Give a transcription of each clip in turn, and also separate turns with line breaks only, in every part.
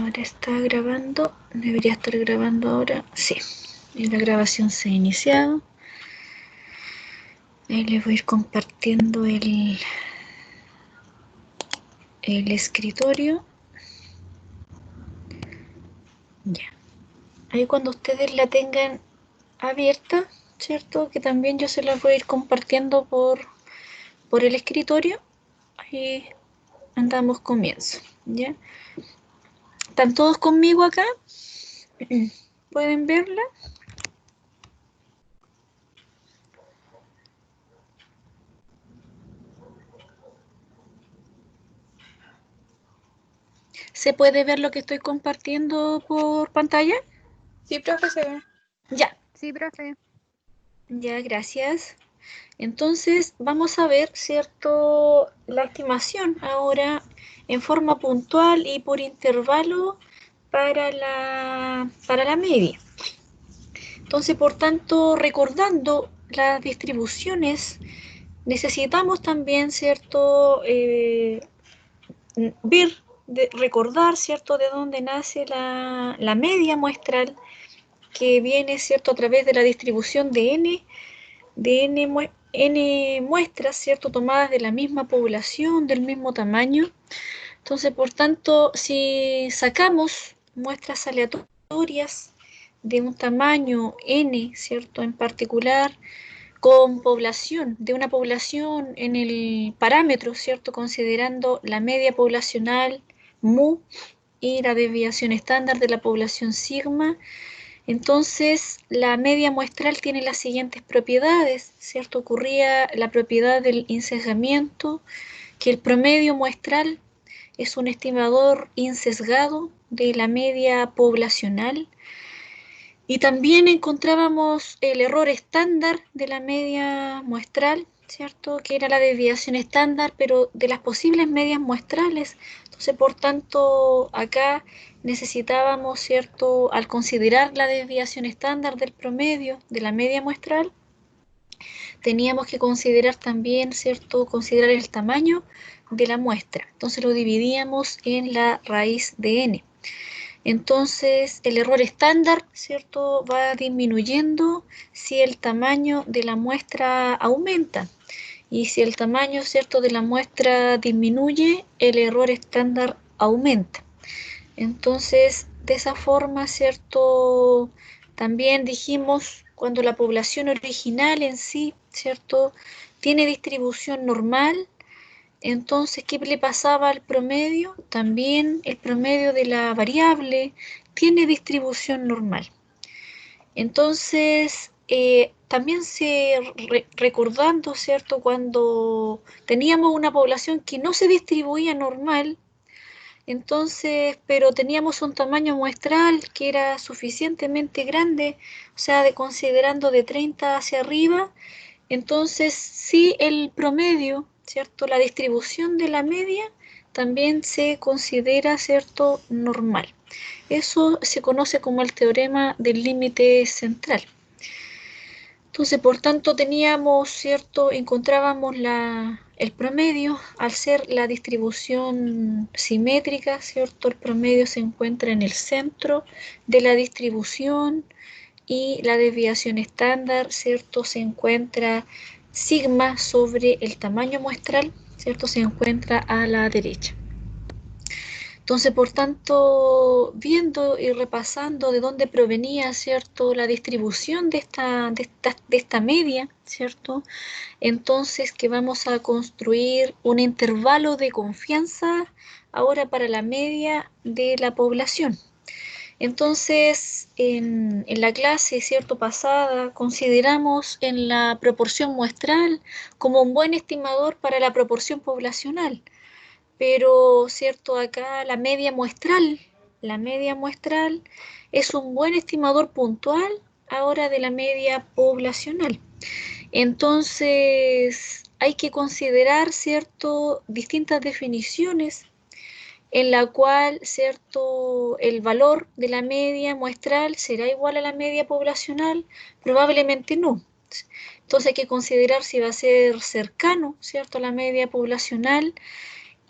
Ahora está grabando, debería estar grabando ahora, sí. Y la grabación se ha iniciado. Ahí les voy a ir compartiendo el escritorio. Ya. Ahí cuando ustedes la tengan abierta, ¿cierto? Que también yo se las voy a ir compartiendo por el escritorio. Ahí andamos comienzo, ¿ya? ¿Están todos conmigo acá? ¿Pueden verla? ¿Se puede ver lo que estoy compartiendo por pantalla?
Sí, profe, se ve.
Ya.
Sí, profe.
Ya, gracias. Entonces vamos a ver, ¿cierto?, la estimación ahora en forma puntual y por intervalo para la media. Entonces, por tanto, recordando las distribuciones, necesitamos también, ¿cierto?, ver, recordar, ¿cierto?, de dónde nace la media muestral, que viene, ¿cierto?, a través de la distribución de n muestras, ¿cierto?, tomadas de la misma población, del mismo tamaño. Entonces, por tanto, si sacamos muestras aleatorias de un tamaño n, ¿cierto?, en particular, con población, de una población en el parámetro, ¿cierto?, considerando la media poblacional mu y la desviación estándar de la población sigma. Entonces, la media muestral tiene las siguientes propiedades, ¿cierto? Ocurría la propiedad del insesgamiento, que el promedio muestral es un estimador insesgado de la media poblacional. Y también encontrábamos el error estándar de la media muestral, ¿cierto? Que era la desviación estándar, pero de las posibles medias muestrales. Entonces, por tanto, acá necesitábamos, ¿cierto?, al considerar la desviación estándar del promedio de la media muestral, teníamos que considerar también, ¿cierto?, considerar el tamaño de la muestra. Entonces lo dividíamos en la raíz de n. Entonces, el error estándar, ¿cierto?, va disminuyendo si el tamaño de la muestra aumenta. Y si el tamaño, ¿cierto?, de la muestra disminuye, el error estándar aumenta. Entonces, de esa forma, ¿cierto?, también dijimos, cuando la población original en sí, ¿cierto?, tiene distribución normal, entonces, ¿qué le pasaba al promedio? También el promedio de la variable tiene distribución normal. Entonces, también recordando, ¿cierto?, cuando teníamos una población que no se distribuía normal, entonces, pero teníamos un tamaño muestral que era suficientemente grande, o sea, considerando de 30 hacia arriba, entonces sí el promedio, ¿cierto?, la distribución de la media también se considera, ¿cierto?, normal. Eso se conoce como el teorema del límite central. Entonces, por tanto, teníamos, ¿cierto?, encontrábamos el promedio, al ser la distribución simétrica, ¿cierto?, el promedio se encuentra en el centro de la distribución y la desviación estándar, ¿cierto?, se encuentra sigma sobre el tamaño muestral, ¿cierto?, se encuentra a la derecha. Entonces, por tanto, viendo y repasando de dónde provenía, ¿cierto?, la distribución de esta media, ¿cierto?, entonces que vamos a construir un intervalo de confianza ahora para la media de la población. Entonces, en la clase, ¿cierto?, pasada, consideramos en la proporción muestral como un buen estimador para la proporción poblacional. Pero, ¿cierto?, acá la media muestral es un buen estimador puntual ahora de la media poblacional. Entonces, hay que considerar, ¿cierto?, distintas definiciones en la cual, ¿cierto?, el valor de la media muestral será igual a la media poblacional, probablemente no. Entonces hay que considerar si va a ser cercano, ¿cierto?, a la media poblacional,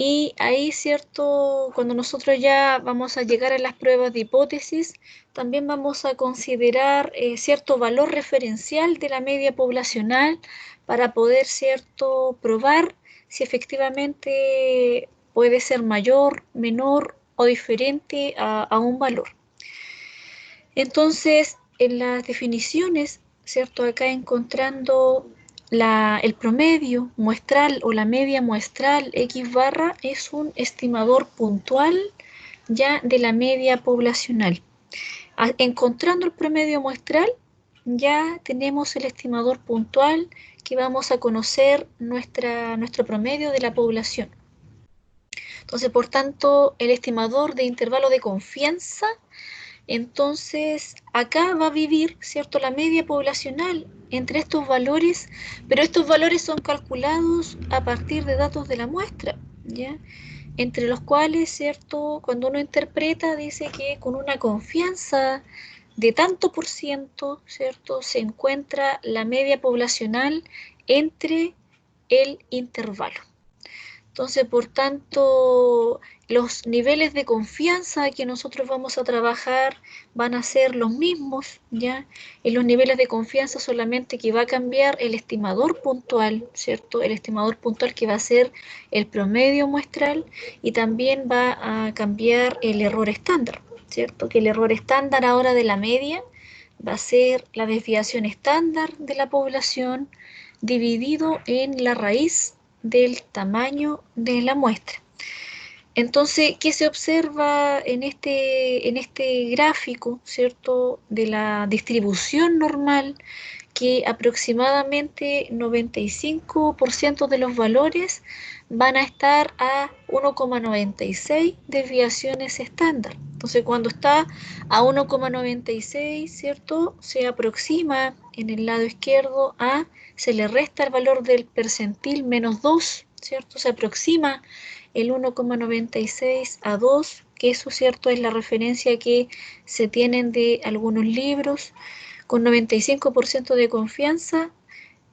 Y ahí, ¿cierto? Cuando nosotros ya vamos a llegar a las pruebas de hipótesis, también vamos a considerar cierto valor referencial de la media poblacional para poder, ¿cierto?, probar si efectivamente puede ser mayor, menor o diferente a un valor. Entonces, en las definiciones, ¿cierto? Acá encontrando el promedio muestral o la media muestral X barra es un estimador puntual ya de la media poblacional. Encontrando el promedio muestral, ya tenemos el estimador puntual que vamos a conocer nuestro promedio de la población. Entonces, por tanto, el estimador de intervalo de confianza, entonces acá va a vivir, ¿cierto?, la media poblacional entre estos valores, pero estos valores son calculados a partir de datos de la muestra, ¿ya? Entre los cuales, ¿cierto?, cuando uno interpreta, dice que con una confianza de tanto por ciento, ¿cierto?, se encuentra la media poblacional entre el intervalo. Entonces, por tanto, los niveles de confianza que nosotros vamos a trabajar van a ser los mismos, ¿ya? En los niveles de confianza solamente que va a cambiar el estimador puntual, ¿cierto? El estimador puntual que va a ser el promedio muestral y también va a cambiar el error estándar, ¿cierto? Que el error estándar ahora de la media va a ser la desviación estándar de la población dividido en la raíz del tamaño de la muestra. Entonces, ¿qué se observa en este gráfico, ¿cierto?, de la distribución normal? Que aproximadamente 95% de los valores van a estar a 1,96 desviaciones estándar. Entonces, cuando está a 1,96, ¿cierto?, se aproxima en el lado izquierdo se le resta el valor del percentil menos 2, ¿cierto? Se aproxima el 1,96 a 2, que eso, ¿cierto?, es la referencia que se tienen de algunos libros. Con 95% de confianza,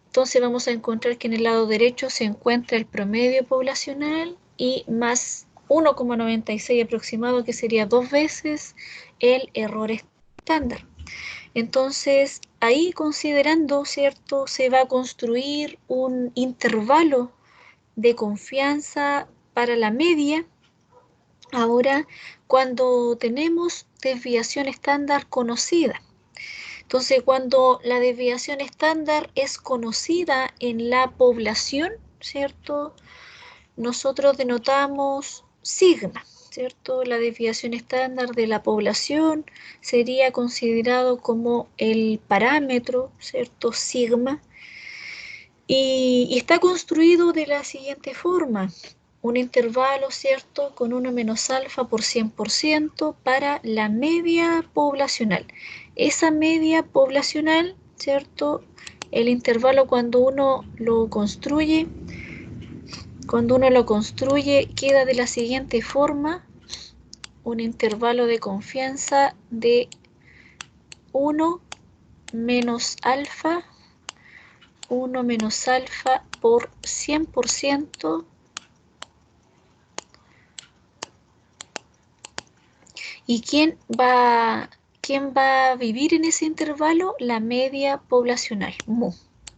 entonces vamos a encontrar que en el lado derecho se encuentra el promedio poblacional y más 1,96 aproximado, que sería 2 veces el error estándar. Entonces, ahí considerando, ¿cierto?, se va a construir un intervalo de confianza para la media. Ahora, cuando tenemos desviación estándar conocida. Entonces, cuando la desviación estándar es conocida en la población, ¿cierto?, nosotros denotamos sigma, ¿cierto? La desviación estándar de la población sería considerado como el parámetro, ¿cierto?, sigma. Y está construido de la siguiente forma. Un intervalo, ¿cierto?, con 1 menos alfa por 100% para la media poblacional. Esa media poblacional, ¿cierto?, el intervalo cuando uno lo construye, queda de la siguiente forma. Un intervalo de confianza de 1 menos alfa por 100%. ¿Y quién va a vivir en ese intervalo? La media poblacional, mu,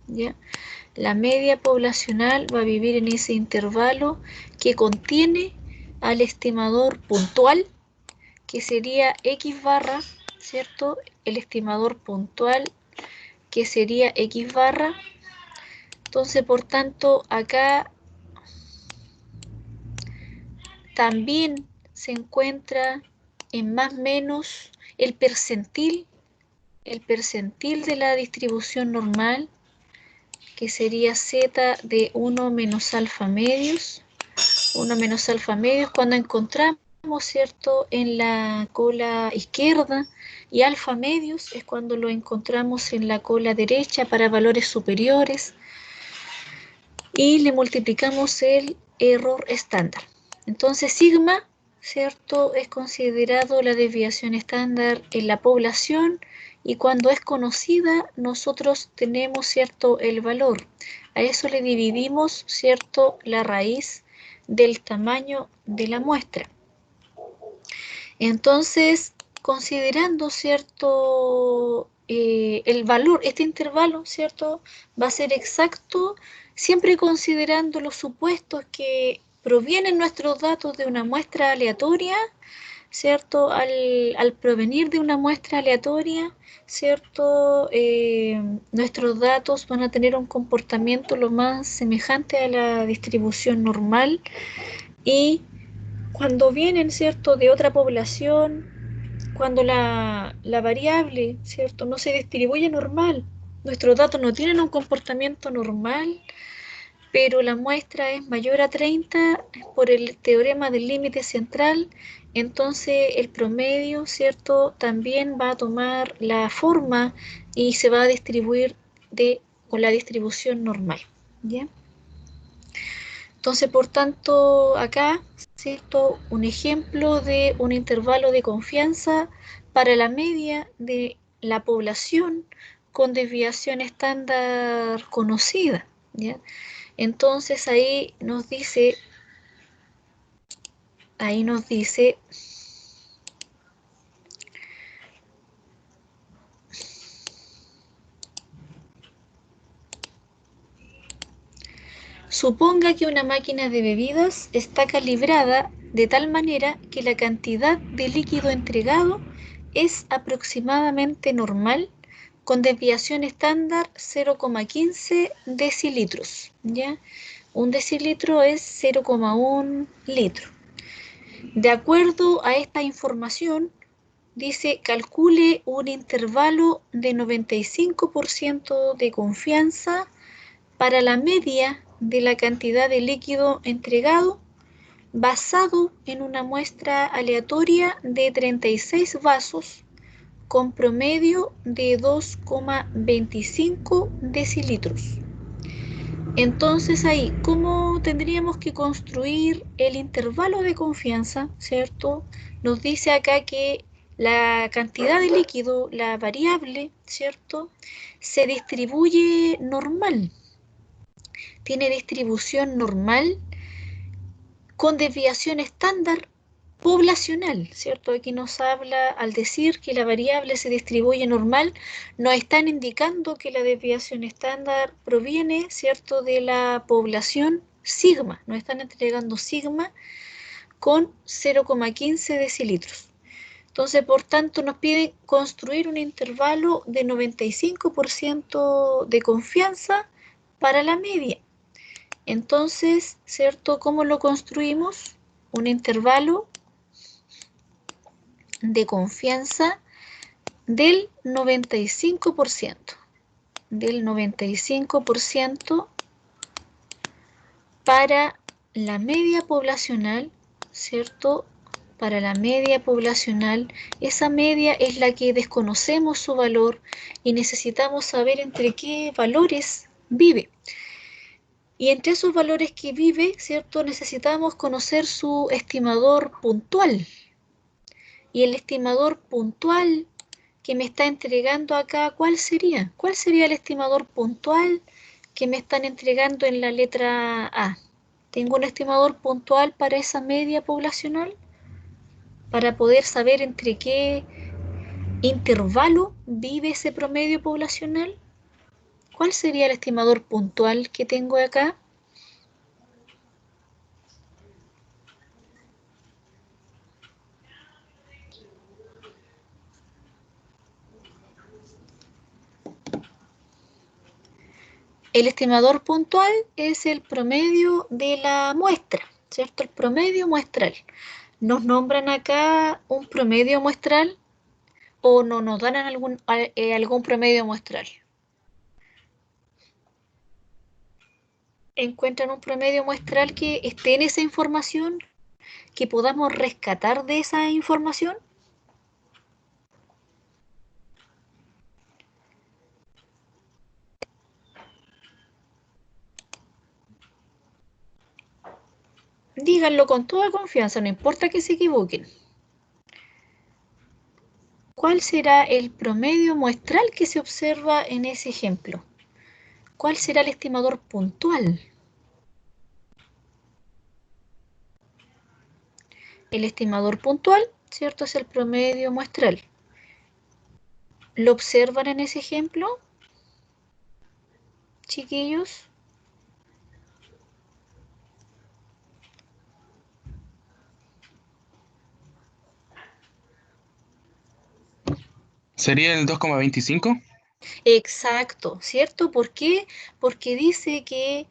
¿ya? La media poblacional va a vivir en ese intervalo que contiene al estimador puntual, que sería X barra, ¿cierto? El estimador puntual, que sería X barra. Entonces, por tanto, acá también se encuentra en más o menos el percentil de la distribución normal, que sería z de 1 menos alfa medios. 1 menos alfa medios cuando encontramos, ¿cierto?, en la cola izquierda, y alfa medios es cuando lo encontramos en la cola derecha para valores superiores, y le multiplicamos el error estándar. Entonces, sigma, ¿cierto?, es considerado la desviación estándar en la población, y cuando es conocida, nosotros tenemos, ¿cierto?, el valor. A eso le dividimos, ¿cierto?, la raíz del tamaño de la muestra. Entonces, considerando, ¿cierto? El valor, este intervalo, ¿cierto? Va a ser exacto, siempre considerando los supuestos que provienen nuestros datos de una muestra aleatoria, ¿cierto? Al provenir de una muestra aleatoria, ¿cierto? Nuestros datos van a tener un comportamiento lo más semejante a la distribución normal, y cuando vienen, ¿cierto?, de otra población, cuando la variable, ¿cierto?, no se distribuye normal, nuestros datos no tienen un comportamiento normal, pero la muestra es mayor a 30 por el teorema del límite central, entonces el promedio, ¿cierto?, también va a tomar la forma y se va a distribuir con la distribución normal, ¿ya? Entonces, por tanto, acá, ¿cierto?, un ejemplo de un intervalo de confianza para la media de la población con desviación estándar conocida, ¿ya? Entonces ahí nos dice, suponga que una máquina de bebidas está calibrada de tal manera que la cantidad de líquido entregado es aproximadamente normal, con desviación estándar 0,15 decilitros, ¿ya? Un decilitro es 0,1 litro. De acuerdo a esta información, dice, calcule un intervalo de 95% de confianza para la media de la cantidad de líquido entregado basado en una muestra aleatoria de 36 vasos con promedio de 2,25 decilitros. Entonces ahí, ¿cómo tendríamos que construir el intervalo de confianza? ¿Cierto? Nos dice acá que la cantidad de líquido, la variable, ¿cierto?, se distribuye normal. Tiene distribución normal con desviación estándar poblacional, ¿cierto? Aquí nos habla, al decir que la variable se distribuye normal, nos están indicando que la desviación estándar proviene, ¿cierto?, de la población sigma, nos están entregando sigma con 0,15 decilitros. Entonces, por tanto, nos pide construir un intervalo de 95% de confianza para la media. Entonces, ¿cierto? ¿Cómo lo construimos? Un intervalo de confianza del 95%, para la media poblacional, ¿cierto? Para la media poblacional, esa media es la que desconocemos su valor y necesitamos saber entre qué valores vive. Y entre esos valores que vive, ¿cierto?, necesitamos conocer su estimador puntual. Y el estimador puntual que me está entregando acá, ¿cuál sería? ¿Cuál sería el estimador puntual que me están entregando en la letra A? ¿Tengo un estimador puntual para esa media poblacional? Para poder saber entre qué intervalo vive ese promedio poblacional. ¿Cuál sería el estimador puntual que tengo acá? El estimador puntual es el promedio de la muestra, ¿cierto? El promedio muestral. ¿Nos nombran acá un promedio muestral o no nos dan algún promedio muestral? ¿Encuentran un promedio muestral que esté en esa información, que podamos rescatar de esa información? Díganlo con toda confianza, no importa que se equivoquen. ¿Cuál será el promedio muestral que se observa en ese ejemplo? ¿Cuál será el estimador puntual? El estimador puntual, ¿cierto? Es el promedio muestral. ¿Lo observan en ese ejemplo, chiquillos?
¿Sería el 2,25?
Exacto, ¿cierto? ¿Por qué? Porque dice que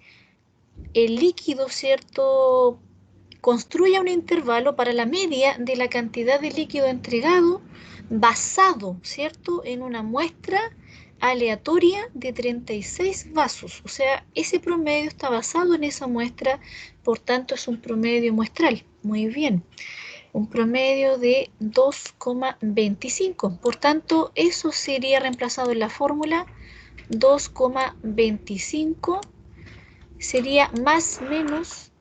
el líquido, ¿cierto?, construye un intervalo para la media de la cantidad de líquido entregado basado, ¿cierto?, en una muestra aleatoria de 36 vasos. O sea, ese promedio está basado en esa muestra, por tanto es un promedio muestral. Muy bien. Un promedio de 2,25. Por tanto, eso sería reemplazado en la fórmula 2,25 sería más menos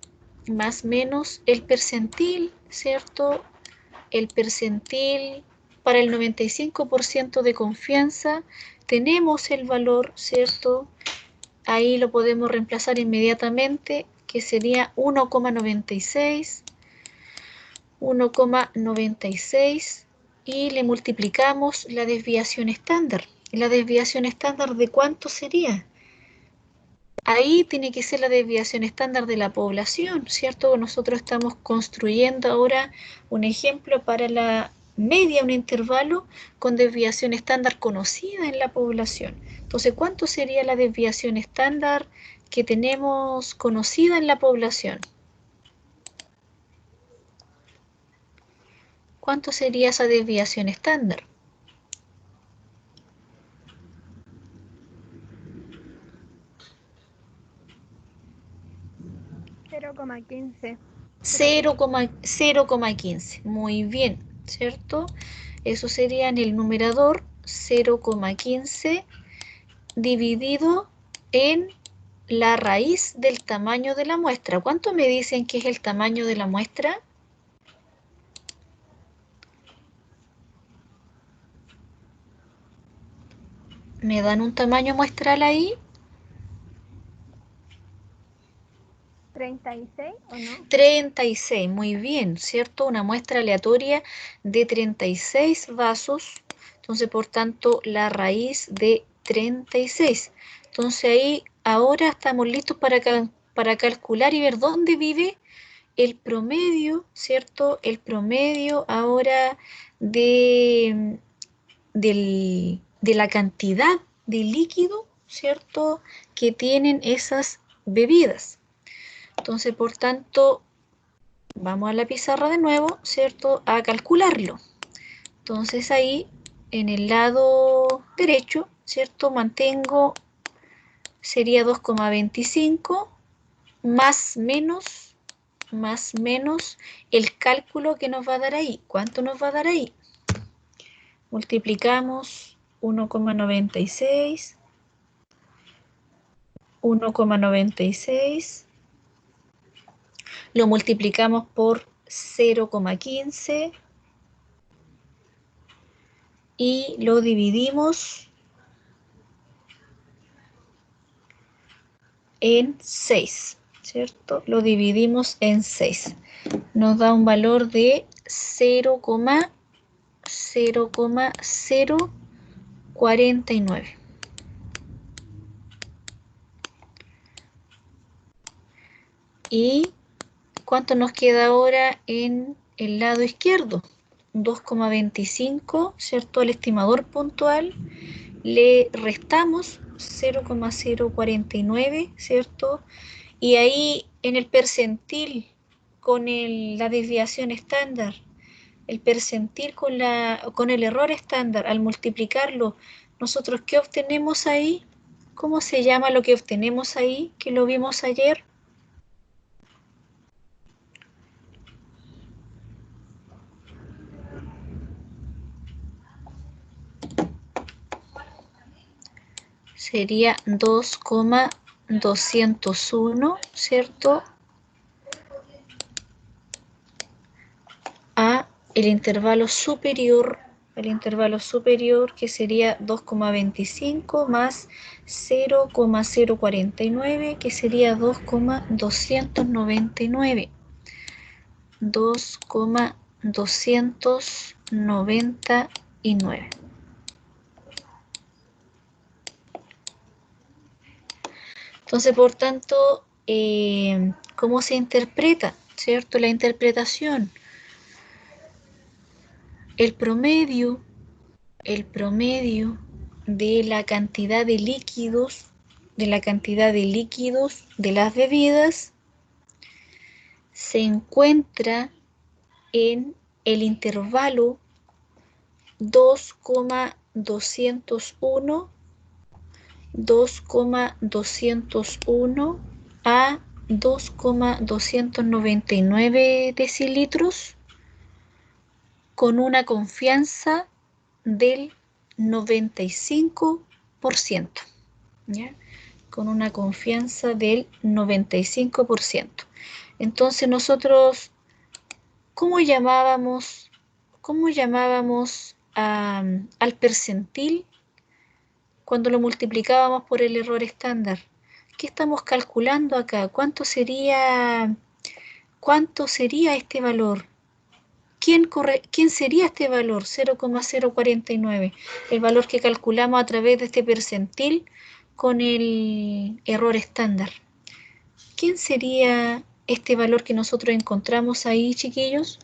el percentil, ¿cierto? El percentil para el 95% de confianza, tenemos el valor, ¿cierto? Ahí lo podemos reemplazar inmediatamente, que sería 1,96, 1,96 y le multiplicamos la desviación estándar. ¿La desviación estándar de cuánto sería? Ahí tiene que ser la desviación estándar de la población, ¿cierto? Nosotros estamos construyendo ahora un ejemplo para la media, un intervalo con desviación estándar conocida en la población. Entonces, ¿cuánto sería la desviación estándar que tenemos conocida en la población? ¿Cuánto sería esa desviación estándar?
0,15.
0,15. Muy bien, ¿cierto? Eso sería en el numerador 0,15 dividido en la raíz del tamaño de la muestra. ¿Cuánto me dicen que es el tamaño de la muestra? ¿Me dan un tamaño muestral ahí?
36 o no?
36, muy bien, ¿cierto? Una muestra aleatoria de 36 vasos. Entonces, por tanto, la raíz de 36. Entonces, ahí ahora estamos listos para calcular y ver dónde vive el promedio, ¿cierto? El promedio ahora de la cantidad de líquido, ¿cierto?, que tienen esas bebidas. Entonces, por tanto, vamos a la pizarra de nuevo, ¿cierto?, a calcularlo. Entonces ahí, en el lado derecho, ¿cierto?, mantengo, sería 2,25 más menos el cálculo que nos va a dar ahí. ¿Cuánto nos va a dar ahí? Multiplicamos 1,96, 1,96, lo multiplicamos por 0,15 y lo dividimos en 6, ¿cierto? Lo dividimos en 6. Nos da un valor de 0,049. ¿Y cuánto nos queda ahora en el lado izquierdo? 2,25, ¿cierto? Al estimador puntual le restamos 0,049, ¿cierto? Y ahí en el percentil con la desviación estándar, el percentil con el error estándar, al multiplicarlo, nosotros ¿qué obtenemos ahí? ¿Cómo se llama lo que obtenemos ahí, que lo vimos ayer? Sería 2,201, ¿cierto? A el intervalo superior que sería 2,25 más 0,049, que sería 2,299. 2,299. Entonces, por tanto, ¿cómo se interpreta? ¿Cierto? La interpretación. El promedio de la cantidad de líquidos, de las bebidas, se encuentra en el intervalo 2,201 a 2,299 decilitros con una confianza del 95%, ¿ya? Con una confianza del 95%. Entonces nosotros, ¿cómo llamábamos al percentil cuando lo multiplicábamos por el error estándar? ¿Qué estamos calculando acá? ¿Cuánto sería este valor? ¿Quién sería este valor? 0,049, el valor que calculamos a través de este percentil con el error estándar. ¿Quién sería este valor que nosotros encontramos ahí, chiquillos?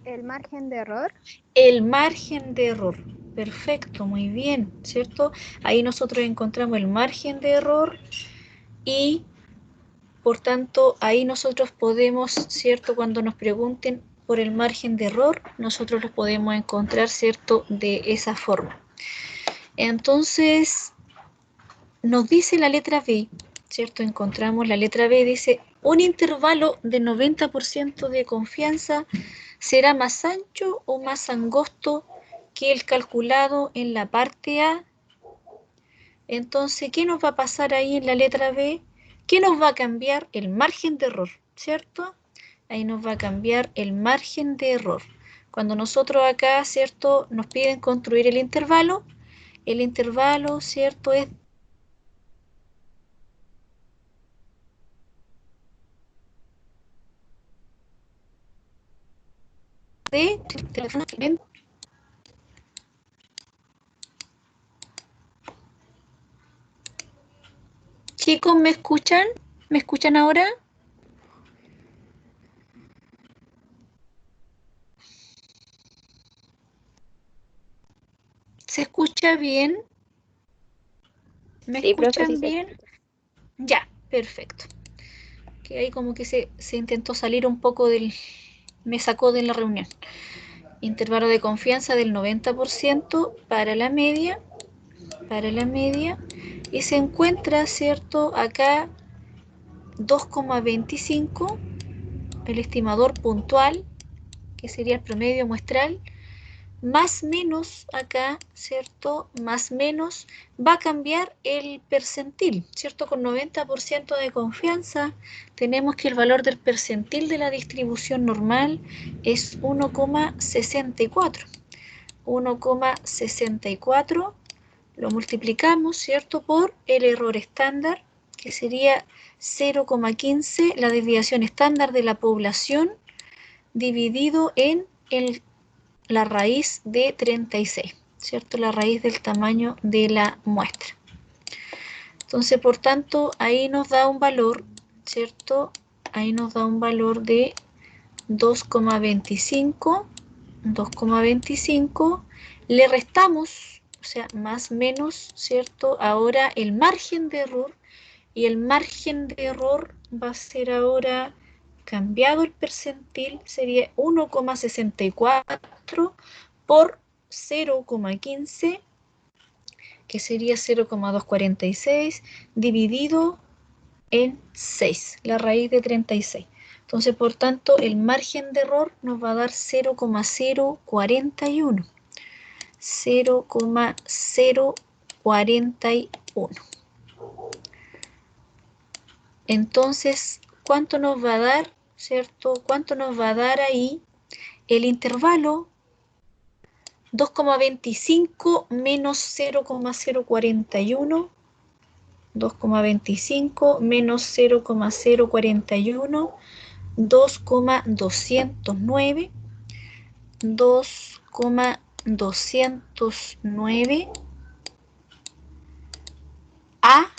¿El margen de error?
El margen de error. Perfecto, muy bien, ¿cierto? Ahí nosotros encontramos el margen de error y, por tanto, ahí nosotros podemos, ¿cierto? Cuando nos pregunten por el margen de error, nosotros lo podemos encontrar, ¿cierto? De esa forma. Entonces, nos dice la letra B, ¿cierto? Encontramos la letra B, dice, un intervalo de 90% de confianza será más ancho o más angosto que el calculado en la parte A. Entonces, ¿qué nos va a pasar ahí en la letra B? ¿Qué nos va a cambiar? El margen de error, ¿cierto? Ahí nos va a cambiar el margen de error. Cuando nosotros acá, ¿cierto? Nos piden construir el intervalo, ¿cierto? Es de teléfono. Chicos, ¿me escuchan? ¿Me escuchan ahora? ¿Se escucha bien? ¿Me
Sí, profe, sí
escuchan
se
bien?
escucha.
Ya, perfecto. Que ahí como que se intentó salir un poco me sacó de la reunión. Intervalo de confianza del 90% para la media, y se encuentra, ¿cierto? Acá 2,25, el estimador puntual, que sería el promedio muestral, más menos acá, ¿cierto? Más menos va a cambiar el percentil, ¿cierto? Con 90% de confianza tenemos que el valor del percentil de la distribución normal es 1,64. 1,64 lo multiplicamos, ¿cierto? Por el error estándar, que sería 0,15, la desviación estándar de la población, dividido en la raíz de 36, ¿cierto? La raíz del tamaño de la muestra. Entonces, por tanto, ahí nos da un valor, ¿cierto? Ahí nos da un valor de 2,25. Le restamos, o sea, más menos, ¿cierto? Ahora el margen de error, y el margen de error va a ser ahora cambiado el percentil, sería 1,64 por 0,15, que sería 0,246, dividido en 6, la raíz de 36. Entonces, por tanto, el margen de error nos va a dar 0,041. 0,041. Entonces, ¿cuánto nos va a dar, cierto? ¿Cuánto nos va a dar ahí el intervalo? 2,25 menos 0,041. 2,25 menos 0,041 2,209, 2,209 a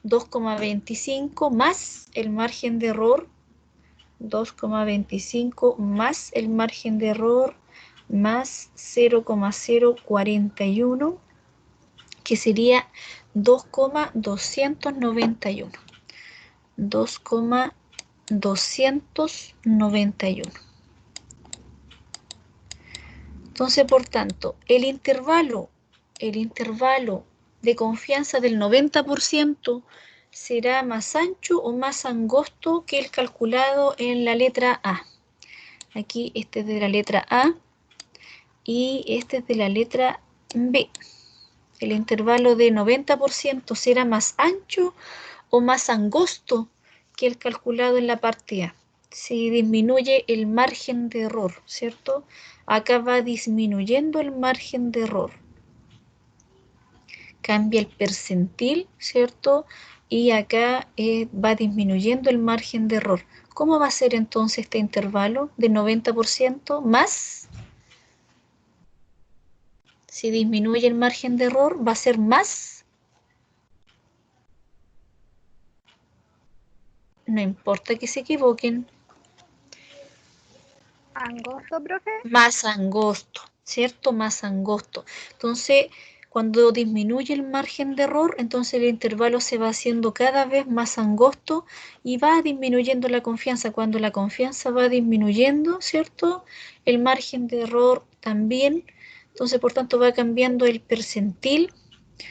2,25 más el margen de error, 2,25 más el margen de error, más 0,041, que sería 2,291. 2,291. Entonces, por tanto, el intervalo de confianza del 90% será más ancho o más angosto que el calculado en la letra A. Aquí este es de la letra A y este es de la letra B. El intervalo de 90% será más ancho o más angosto que el calculado en la parte A. Si disminuye el margen de error, ¿cierto? Acá va disminuyendo el margen de error. Cambia el percentil, ¿cierto? Y acá va disminuyendo el margen de error. ¿Cómo va a ser entonces este intervalo de 90% más? Si disminuye el margen de error, va a ser más. No importa que se equivoquen.
¿Angosto, profe?
Más angosto, ¿cierto? Más angosto. Entonces, cuando disminuye el margen de error, entonces el intervalo se va haciendo cada vez más angosto y va disminuyendo la confianza. Cuando la confianza va disminuyendo, ¿cierto? El margen de error también. Entonces, por tanto, va cambiando el percentil.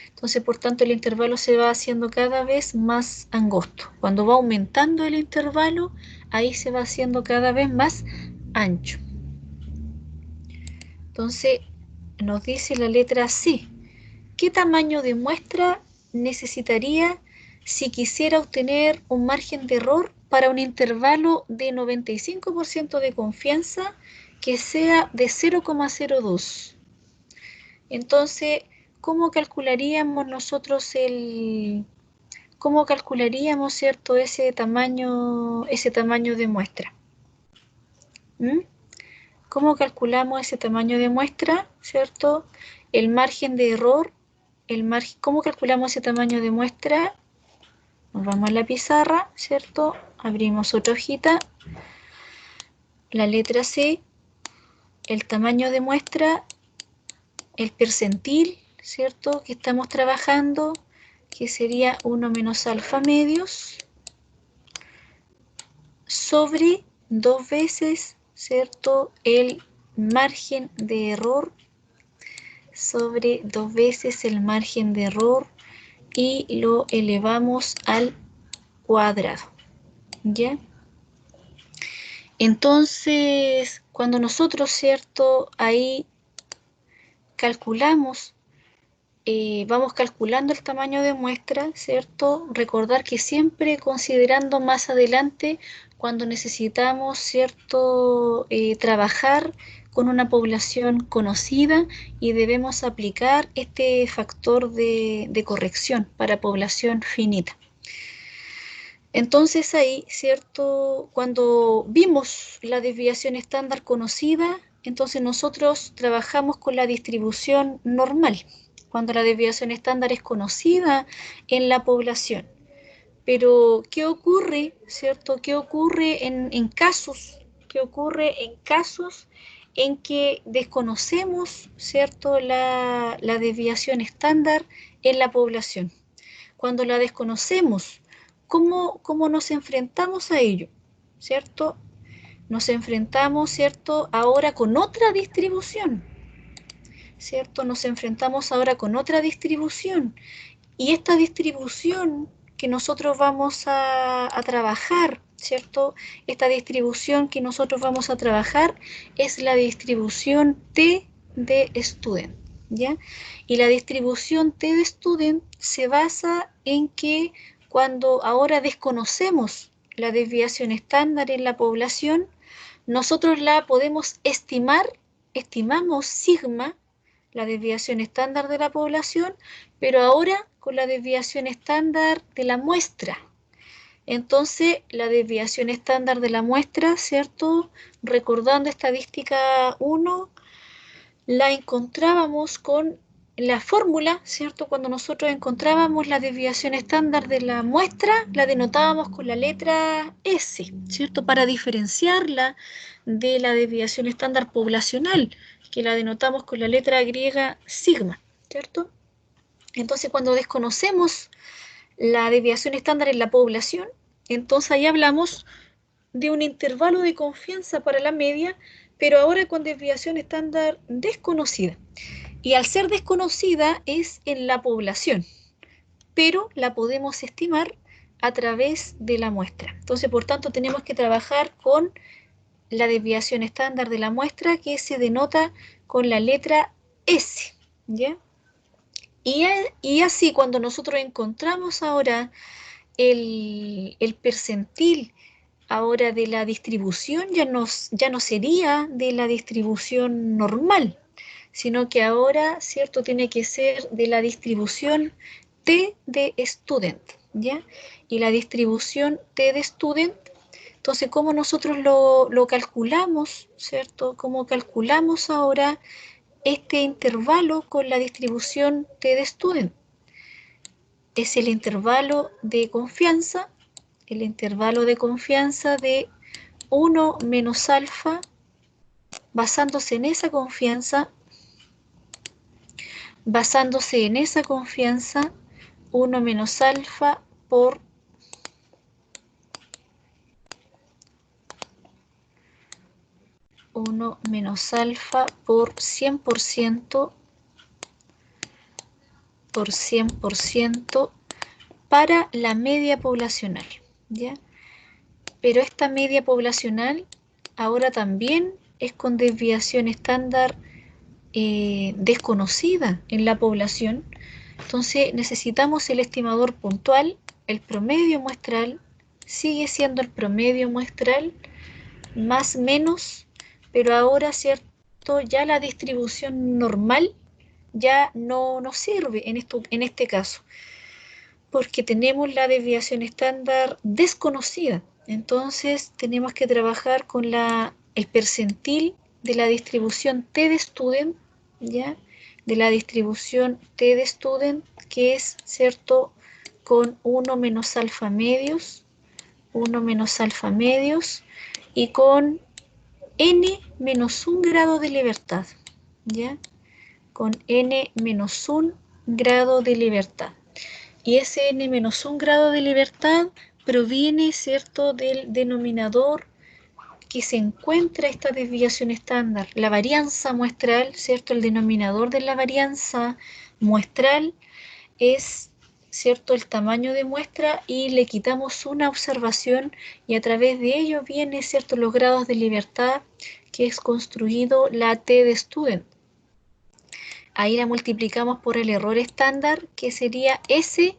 Entonces, por tanto, el intervalo se va haciendo cada vez más angosto. Cuando va aumentando el intervalo, ahí se va haciendo cada vez más ancho. Entonces, nos dice la letra C. ¿Qué tamaño de muestra necesitaría si quisiera obtener un margen de error para un intervalo de 95% de confianza que sea de 0,02? Entonces, ¿cómo calcularíamos nosotros ¿cierto? Ese tamaño de muestra? ¿Mm? ¿Cómo calculamos ese tamaño de muestra, cierto? El margen de error, ¿cómo calculamos ese tamaño de muestra? Nos vamos a la pizarra, ¿cierto? Abrimos otra hojita, la letra C, el tamaño de muestra, el percentil, ¿cierto? Que estamos trabajando, que sería 1 menos alfa medios, sobre 2 veces, ¿cierto? El margen de error, sobre 2 veces el margen de error y lo elevamos al cuadrado, ¿ya? Entonces, cuando nosotros, ¿cierto? Ahí calculamos, vamos calculando el tamaño de muestra, ¿cierto? Recordar que siempre considerando más adelante cuando necesitamos, ¿cierto? Trabajar con una población conocida y debemos aplicar este factor de corrección para población finita. Entonces ahí, ¿cierto? Cuando vimos la desviación estándar conocida, entonces nosotros trabajamos con la distribución normal, cuando la desviación estándar es conocida en la población. Pero, ¿qué ocurre, cierto? ¿Qué ocurre en casos? ¿Qué ocurre en casos en que desconocemos, cierto, la desviación estándar en la población? Cuando la desconocemos, ¿cómo nos enfrentamos a ello? ¿Cierto? Nos enfrentamos, ¿cierto? Ahora con otra distribución, ¿cierto? Nos enfrentamos ahora con otra distribución. Y esta distribución que nosotros vamos a trabajar, ¿cierto? Esta distribución que nosotros vamos a trabajar es la distribución T de student, ¿ya? Y la distribución T de student se basa en que cuando ahora desconocemos la desviación estándar en la población, nosotros la podemos estimamos sigma, la desviación estándar de la población, pero ahora con la desviación estándar de la muestra. Entonces, la desviación estándar de la muestra, ¿cierto? Recordando estadística 1, la encontrábamos con la fórmula, ¿cierto? Cuando nosotros encontrábamos la desviación estándar de la muestra, la denotábamos con la letra S, ¿cierto? Para diferenciarla de la desviación estándar poblacional, que la denotamos con la letra griega sigma, ¿cierto? Entonces, cuando desconocemos la desviación estándar en la población, entonces ahí hablamos de un intervalo de confianza para la media, pero ahora con desviación estándar desconocida. Y al ser desconocida es en la población, pero la podemos estimar a través de la muestra. Entonces, por tanto, tenemos que trabajar con la desviación estándar de la muestra, que se denota con la letra S, ¿ya? Y así, cuando nosotros encontramos ahora el percentil ahora de la distribución, ya no sería de la distribución normal, sino que ahora, ¿cierto?, tiene que ser de la distribución T de student, ¿ya? Y la distribución T de student, entonces, ¿cómo nosotros lo calculamos, ¿cierto? ¿Cómo calculamos ahora este intervalo con la distribución T de student? Es el intervalo de confianza de 1 menos alfa, basándose en esa confianza, 1 menos alfa por 1 menos alfa por 100% para la media poblacional, ¿ya? Pero esta media poblacional ahora también es con desviación estándar desconocida en la población. Entonces necesitamos el estimador puntual, el promedio muestral, sigue siendo el promedio muestral, más menos, pero ahora, ¿cierto? Ya la distribución normal ya no nos sirve en este caso, porque tenemos la desviación estándar desconocida. Entonces tenemos que trabajar con el percentil de la distribución T de student, ¿ya? De la distribución T de student, que es, ¿cierto?, con 1 menos alfa medios, 1 menos alfa medios, y con n menos 1 grado de libertad, ¿ya? Con n menos 1 grado de libertad. Y ese n menos 1 grado de libertad proviene, ¿cierto?, del denominador que se encuentra esta desviación estándar. La varianza muestral, ¿cierto? El denominador de la varianza muestral es, ¿cierto?, el tamaño de muestra, y le quitamos una observación y a través de ello viene, ¿cierto?, los grados de libertad que es construido la T de student. Ahí la multiplicamos por el error estándar, que sería S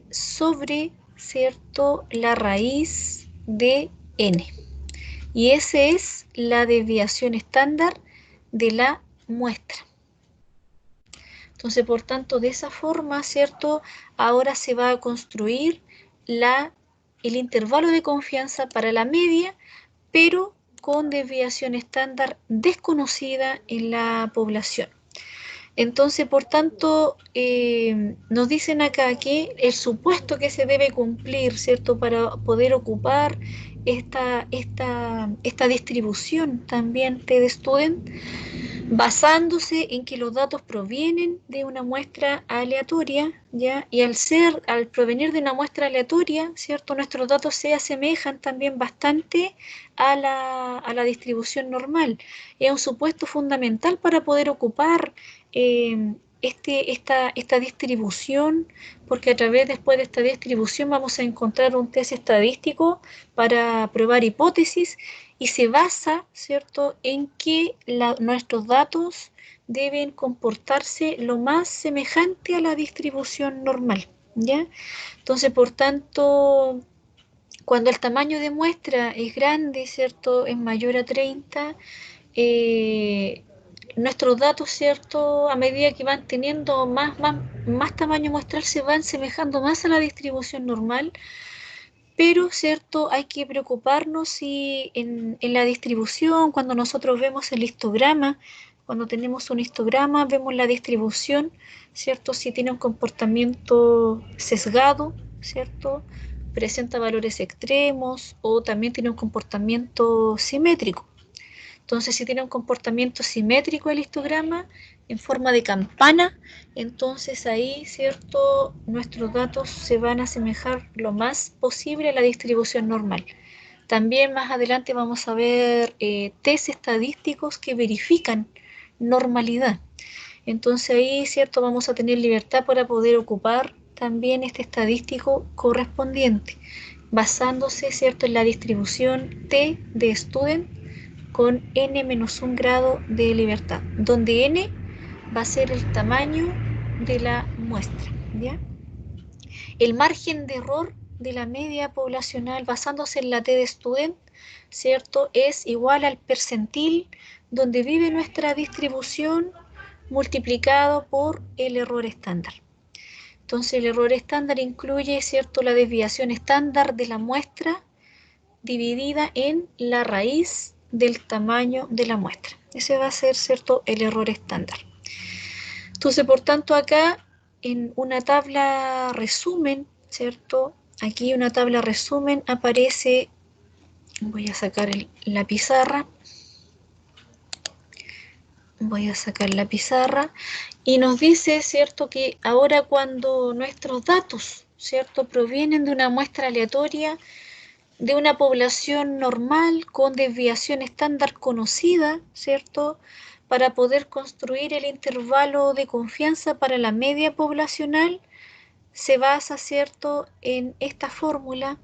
sobre, ¿cierto?, la raíz de n. Y esa es la desviación estándar de la muestra. Entonces, por tanto, de esa forma, ¿cierto?, ahora se va a construir el intervalo de confianza para la media, pero con desviación estándar desconocida en la población. Entonces, por tanto, nos dicen acá que el supuesto que se debe cumplir, ¿cierto?, para poder ocupar esta distribución también T de student, basándose en que los datos provienen de una muestra aleatoria, ¿ya? Y al provenir de una muestra aleatoria, ¿cierto?, nuestros datos se asemejan también bastante a la distribución normal. Es un supuesto fundamental para poder ocupar esta distribución, porque a través después de esta distribución vamos a encontrar un test estadístico para probar hipótesis, y se basa, ¿cierto?, en que nuestros datos deben comportarse lo más semejante a la distribución normal, ¿ya? Entonces, por tanto, cuando el tamaño de muestra es grande, ¿cierto?, es mayor a 30, nuestros datos, ¿cierto?, a medida que van teniendo más tamaño muestral, se van semejando más a la distribución normal, Pero, ¿cierto? Hay que preocuparnos si en la distribución, cuando nosotros vemos el histograma, cuando tenemos un histograma, vemos la distribución, ¿cierto? Si tiene un comportamiento sesgado, ¿cierto? Presenta valores extremos o también tiene un comportamiento simétrico. Entonces, si tiene un comportamiento simétrico el histograma en forma de campana, entonces ahí, ¿cierto? Nuestros datos se van a asemejar lo más posible a la distribución normal. También más adelante vamos a ver test estadísticos que verifican normalidad. Entonces ahí, ¿cierto? Vamos a tener libertad para poder ocupar también este estadístico correspondiente, basándose, ¿cierto?, en la distribución T de student con n-1 grado de libertad, donde n va a ser el tamaño de la muestra, ¿ya? El margen de error de la media poblacional basándose en la T de student, ¿cierto?, es igual al percentil donde vive nuestra distribución multiplicado por el error estándar. Entonces el error estándar incluye, ¿cierto?, la desviación estándar de la muestra dividida en la raíz del tamaño de la muestra. Ese va a ser, ¿cierto?, el error estándar. Entonces, por tanto, acá en una tabla resumen, ¿cierto? Aquí una tabla resumen aparece, voy a sacar la pizarra, y nos dice, ¿cierto?, que ahora cuando nuestros datos, ¿cierto?, provienen de una muestra aleatoria, de una población normal con desviación estándar conocida, ¿cierto? Para poder construir el intervalo de confianza para la media poblacional, se basa, ¿cierto?, en esta fórmula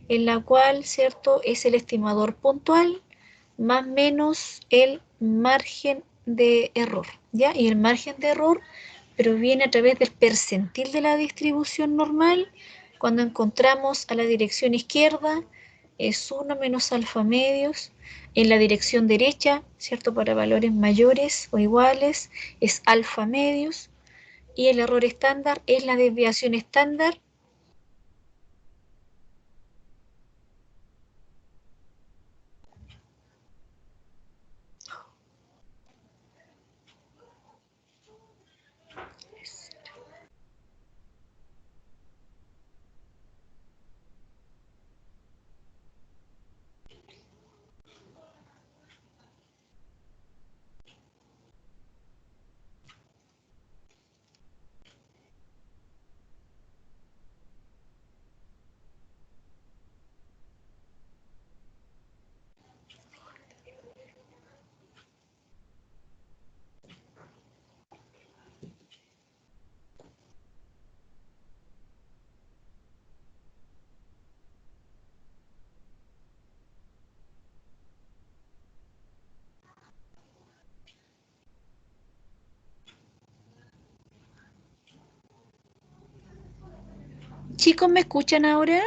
en la cual, ¿cierto?, es el estimador puntual más menos el margen de error, ¿ya? Y el margen de error proviene a través del percentil de la distribución normal. Cuando encontramos a la dirección izquierda, es 1 menos alfa medios. En la dirección derecha, ¿cierto?, para valores mayores o iguales, es alfa medios. Y el error estándar es la desviación estándar. Chicos, ¿me escuchan ahora?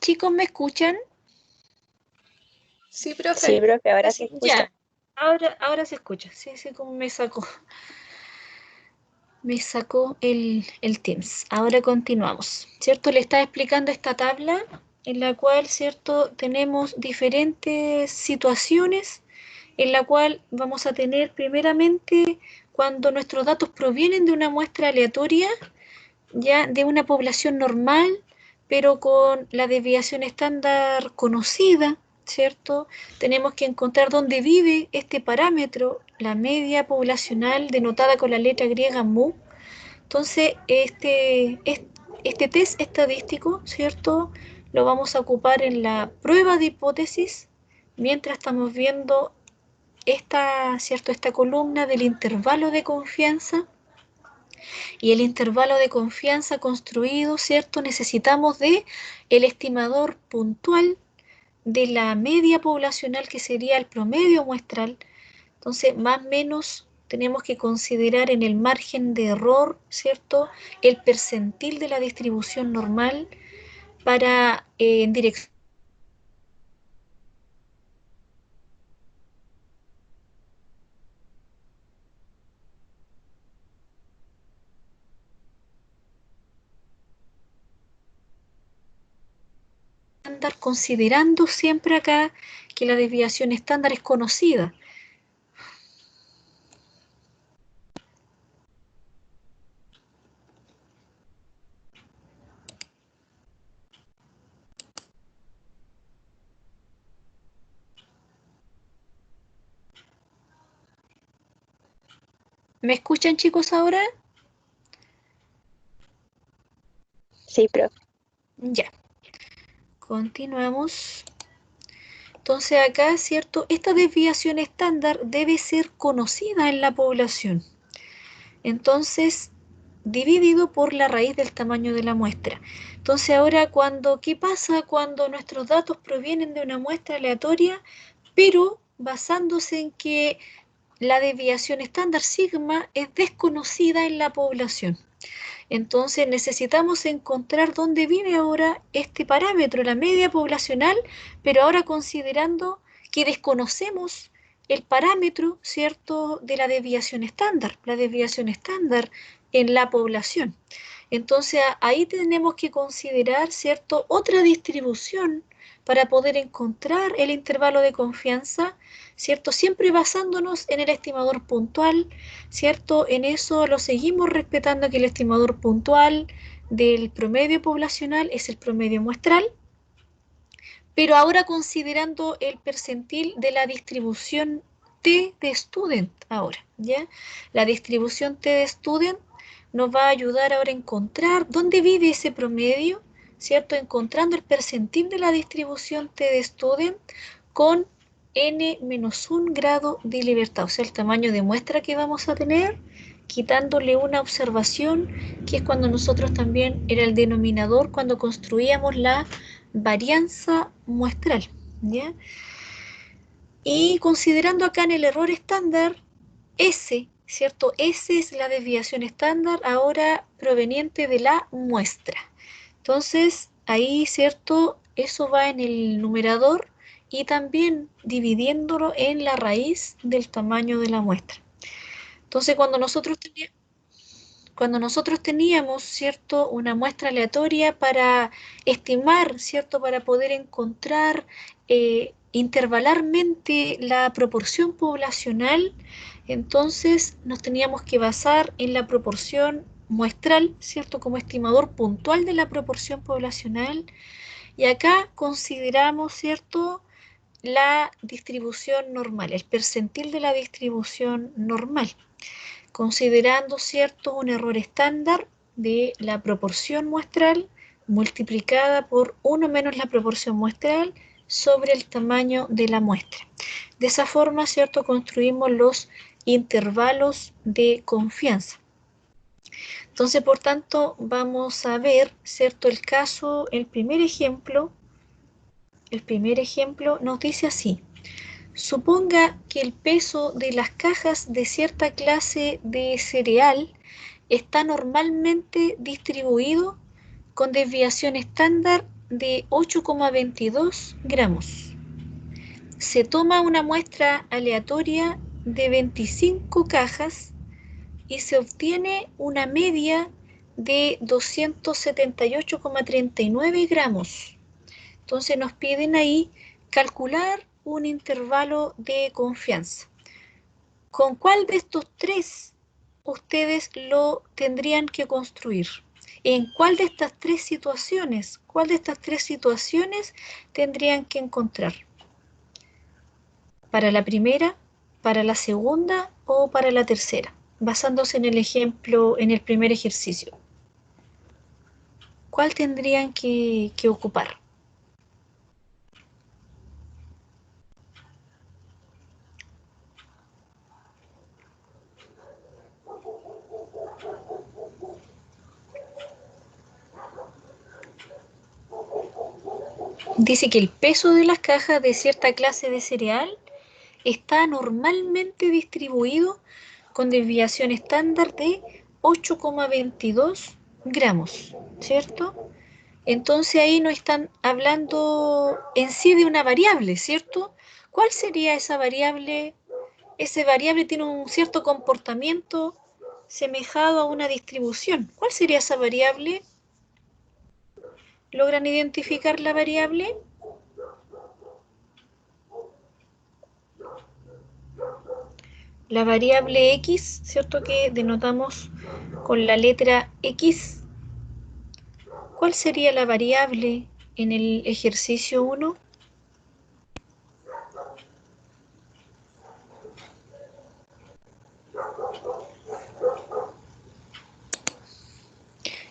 Chicos, ¿me escuchan?
Sí, profe.
Sí, profe, ahora se escucha.
Ya, ahora se escucha. Sí, como me sacó el Teams. Ahora continuamos, ¿cierto? Le estaba explicando esta tabla en la cual, ¿cierto?, tenemos diferentes situaciones en la cual vamos a tener primeramente cuando nuestros datos provienen de una muestra aleatoria, ya de una población normal, pero con la desviación estándar conocida, ¿cierto? Tenemos que encontrar dónde vive este parámetro, la media poblacional denotada con la letra griega mu. Entonces, este test estadístico, ¿cierto?, lo vamos a ocupar en la prueba de hipótesis mientras estamos viendo ¿cierto?, esta columna del intervalo de confianza. Y el intervalo de confianza construido, ¿cierto?, necesitamos de el estimador puntual de la media poblacional, que sería el promedio muestral. Entonces, más o menos tenemos que considerar en el margen de error, ¿cierto?, el percentil de la distribución normal para en dirección estándar, considerando siempre acá que la desviación estándar es conocida. ¿Me escuchan, chicos, ahora?
Sí, profe.
Ya. Continuamos. Entonces acá, ¿cierto? Esta desviación estándar debe ser conocida en la población. Entonces, dividido por la raíz del tamaño de la muestra. Entonces ahora, ¿qué pasa cuando nuestros datos provienen de una muestra aleatoria, pero basándose en que la desviación estándar sigma es desconocida en la población? Entonces necesitamos encontrar dónde vive ahora este parámetro, la media poblacional, pero ahora considerando que desconocemos el parámetro, ¿cierto?, de la desviación estándar en la población. Entonces ahí tenemos que considerar, ¿cierto?, otra distribución para poder encontrar el intervalo de confianza, ¿cierto?, siempre basándonos en el estimador puntual, ¿cierto? En eso lo seguimos respetando, que el estimador puntual del promedio poblacional es el promedio muestral, pero ahora considerando el percentil de la distribución T de student ahora, ¿ya? La distribución T de student nos va a ayudar ahora a encontrar dónde vive ese promedio, ¿cierto? Encontrando el percentil de la distribución T de student con n-1 grado de libertad, o sea, el tamaño de muestra que vamos a tener, quitándole una observación, que es cuando nosotros también era el denominador, cuando construíamos la varianza muestral, ¿ya? Y considerando acá en el error estándar, S, ¿cierto? S es la desviación estándar ahora proveniente de la muestra. Entonces, ahí, ¿cierto? Eso va en el numerador y también dividiéndolo en la raíz del tamaño de la muestra. Entonces, cuando nosotros teníamos, ¿cierto?, una muestra aleatoria para estimar, ¿cierto?, para poder encontrar intervalarmente la proporción poblacional, entonces nos teníamos que basar en la proporción muestral, ¿cierto?, como estimador puntual de la proporción poblacional. Y acá consideramos, ¿cierto?, la distribución normal, el percentil de la distribución normal, considerando, ¿cierto?, un error estándar de la proporción muestral multiplicada por 1 menos la proporción muestral sobre el tamaño de la muestra. De esa forma, ¿cierto?, construimos los intervalos de confianza. Entonces, por tanto, vamos a ver, ¿cierto?, el primer ejemplo nos dice así: suponga que el peso de las cajas de cierta clase de cereal está normalmente distribuido con desviación estándar de 8,22 gramos. Se toma una muestra aleatoria de 25 cajas y se obtiene una media de 278,39 gramos. Entonces nos piden ahí calcular un intervalo de confianza. ¿Con cuál de estos tres ustedes lo tendrían que construir? ¿En cuál de estas tres situaciones? ¿Cuál de estas tres situaciones tendrían que encontrar? ¿Para la primera, para la segunda o para la tercera? Basándose en el ejemplo, en el primer ejercicio. ¿Cuál tendrían que ocupar? Dice que el peso de las cajas de cierta clase de cereal está normalmente distribuido con desviación estándar de 8,22 gramos, ¿cierto? Entonces ahí no están hablando en sí de una variable, ¿cierto? ¿Cuál sería esa variable? Esa variable tiene un cierto comportamiento semejado a una distribución. ¿Cuál sería esa variable? ¿Logran identificar la variable? La variable X, ¿cierto? Que denotamos con la letra X. ¿Cuál sería la variable en el ejercicio 1?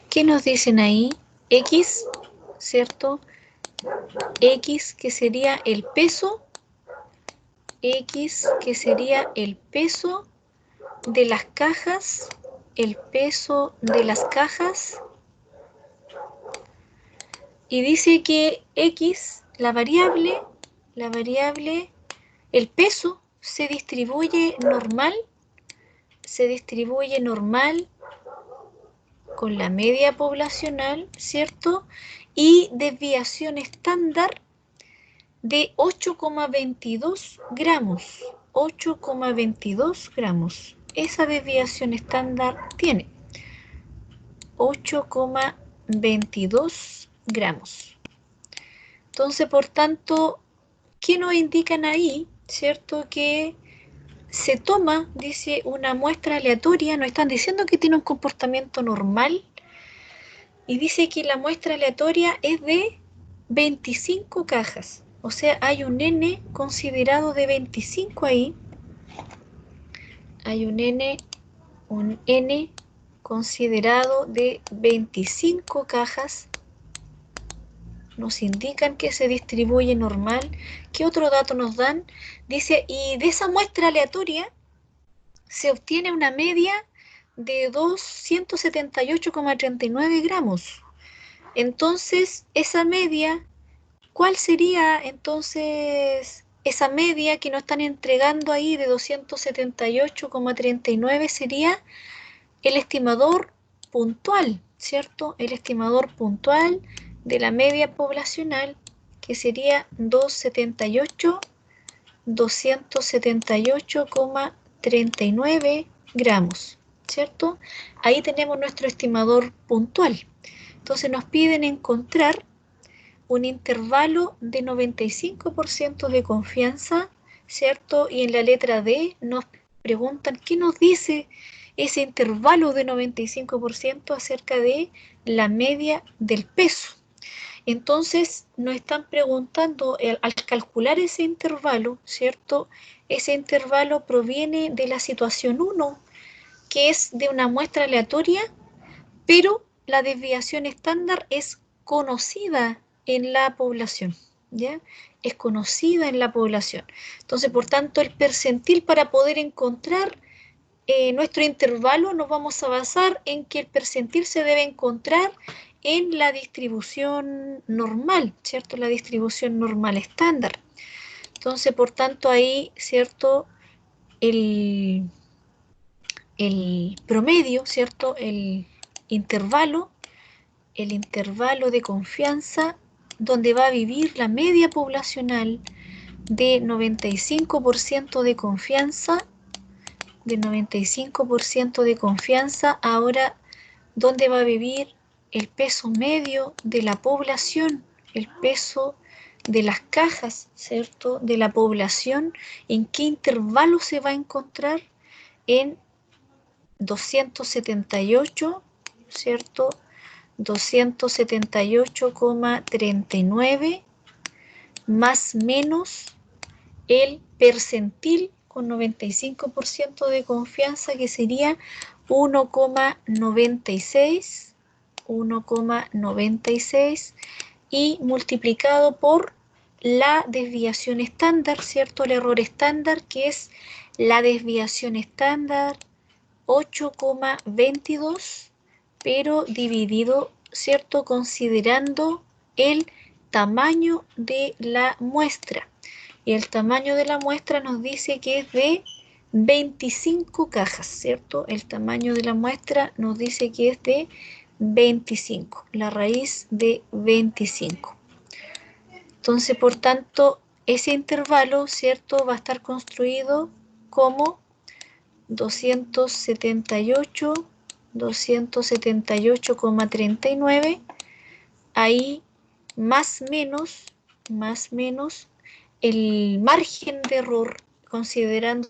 ¿Qué nos dicen ahí? X, ¿cierto? X que sería el peso. X que sería el peso de las cajas. El peso de las cajas. Y dice que X, la variable, el peso se distribuye normal con la media poblacional, ¿cierto? Y desviación estándar de 8,22 gramos. 8,22 gramos. Esa desviación estándar tiene 8,22 gramos. Entonces, por tanto, ¿qué nos indican ahí? ¿Cierto? Que se toma, dice, una muestra aleatoria, nos están diciendo que tiene un comportamiento normal, y dice que la muestra aleatoria es de 25 cajas. O sea, hay un N considerado de 25 ahí. Hay un N considerado de 25 cajas. Nos indican que se distribuye normal. ¿Qué otro dato nos dan? Dice, y de esa muestra aleatoria se obtiene una media de 278,39 gramos. Entonces, esa media, ¿cuál sería entonces esa media que nos están entregando ahí de 278,39? Sería el estimador puntual, ¿cierto? El estimador puntual de la media poblacional, que sería 278,39 gramos, ¿cierto? Ahí tenemos nuestro estimador puntual. Entonces nos piden encontrar un intervalo de 95% de confianza, ¿cierto? Y en la letra D nos preguntan qué nos dice ese intervalo de 95% acerca de la media del peso. Entonces nos están preguntando, al calcular ese intervalo, ¿cierto? Ese intervalo proviene de la situación 1, que es de una muestra aleatoria, pero la desviación estándar es conocida en la población, ¿ya? Es conocida en la población. Entonces, por tanto, el percentil para poder encontrar nuestro intervalo nos vamos a basar en que el percentil se debe encontrar en la distribución normal, ¿cierto? La distribución normal estándar. Entonces, por tanto, ahí, ¿cierto? El promedio, ¿cierto? Intervalo, el intervalo de confianza donde va a vivir la media poblacional de 95% de confianza, ahora donde va a vivir el peso medio de la población, el peso de las cajas, ¿cierto? De la población, ¿en qué intervalo se va a encontrar? En 278, ¿cierto? 278,39 más menos el percentil con 95% de confianza, que sería 1,96, y multiplicado por la desviación estándar, ¿cierto? El error estándar, que es la desviación estándar 8,22, pero dividido, ¿cierto? Considerando el tamaño de la muestra. Y el tamaño de la muestra nos dice que es de 25 cajas, ¿cierto? El tamaño de la muestra nos dice que es de 25, la raíz de 25. Entonces, por tanto, ese intervalo, ¿cierto? Va a estar construido como 278,39, ahí más menos el margen de error, considerando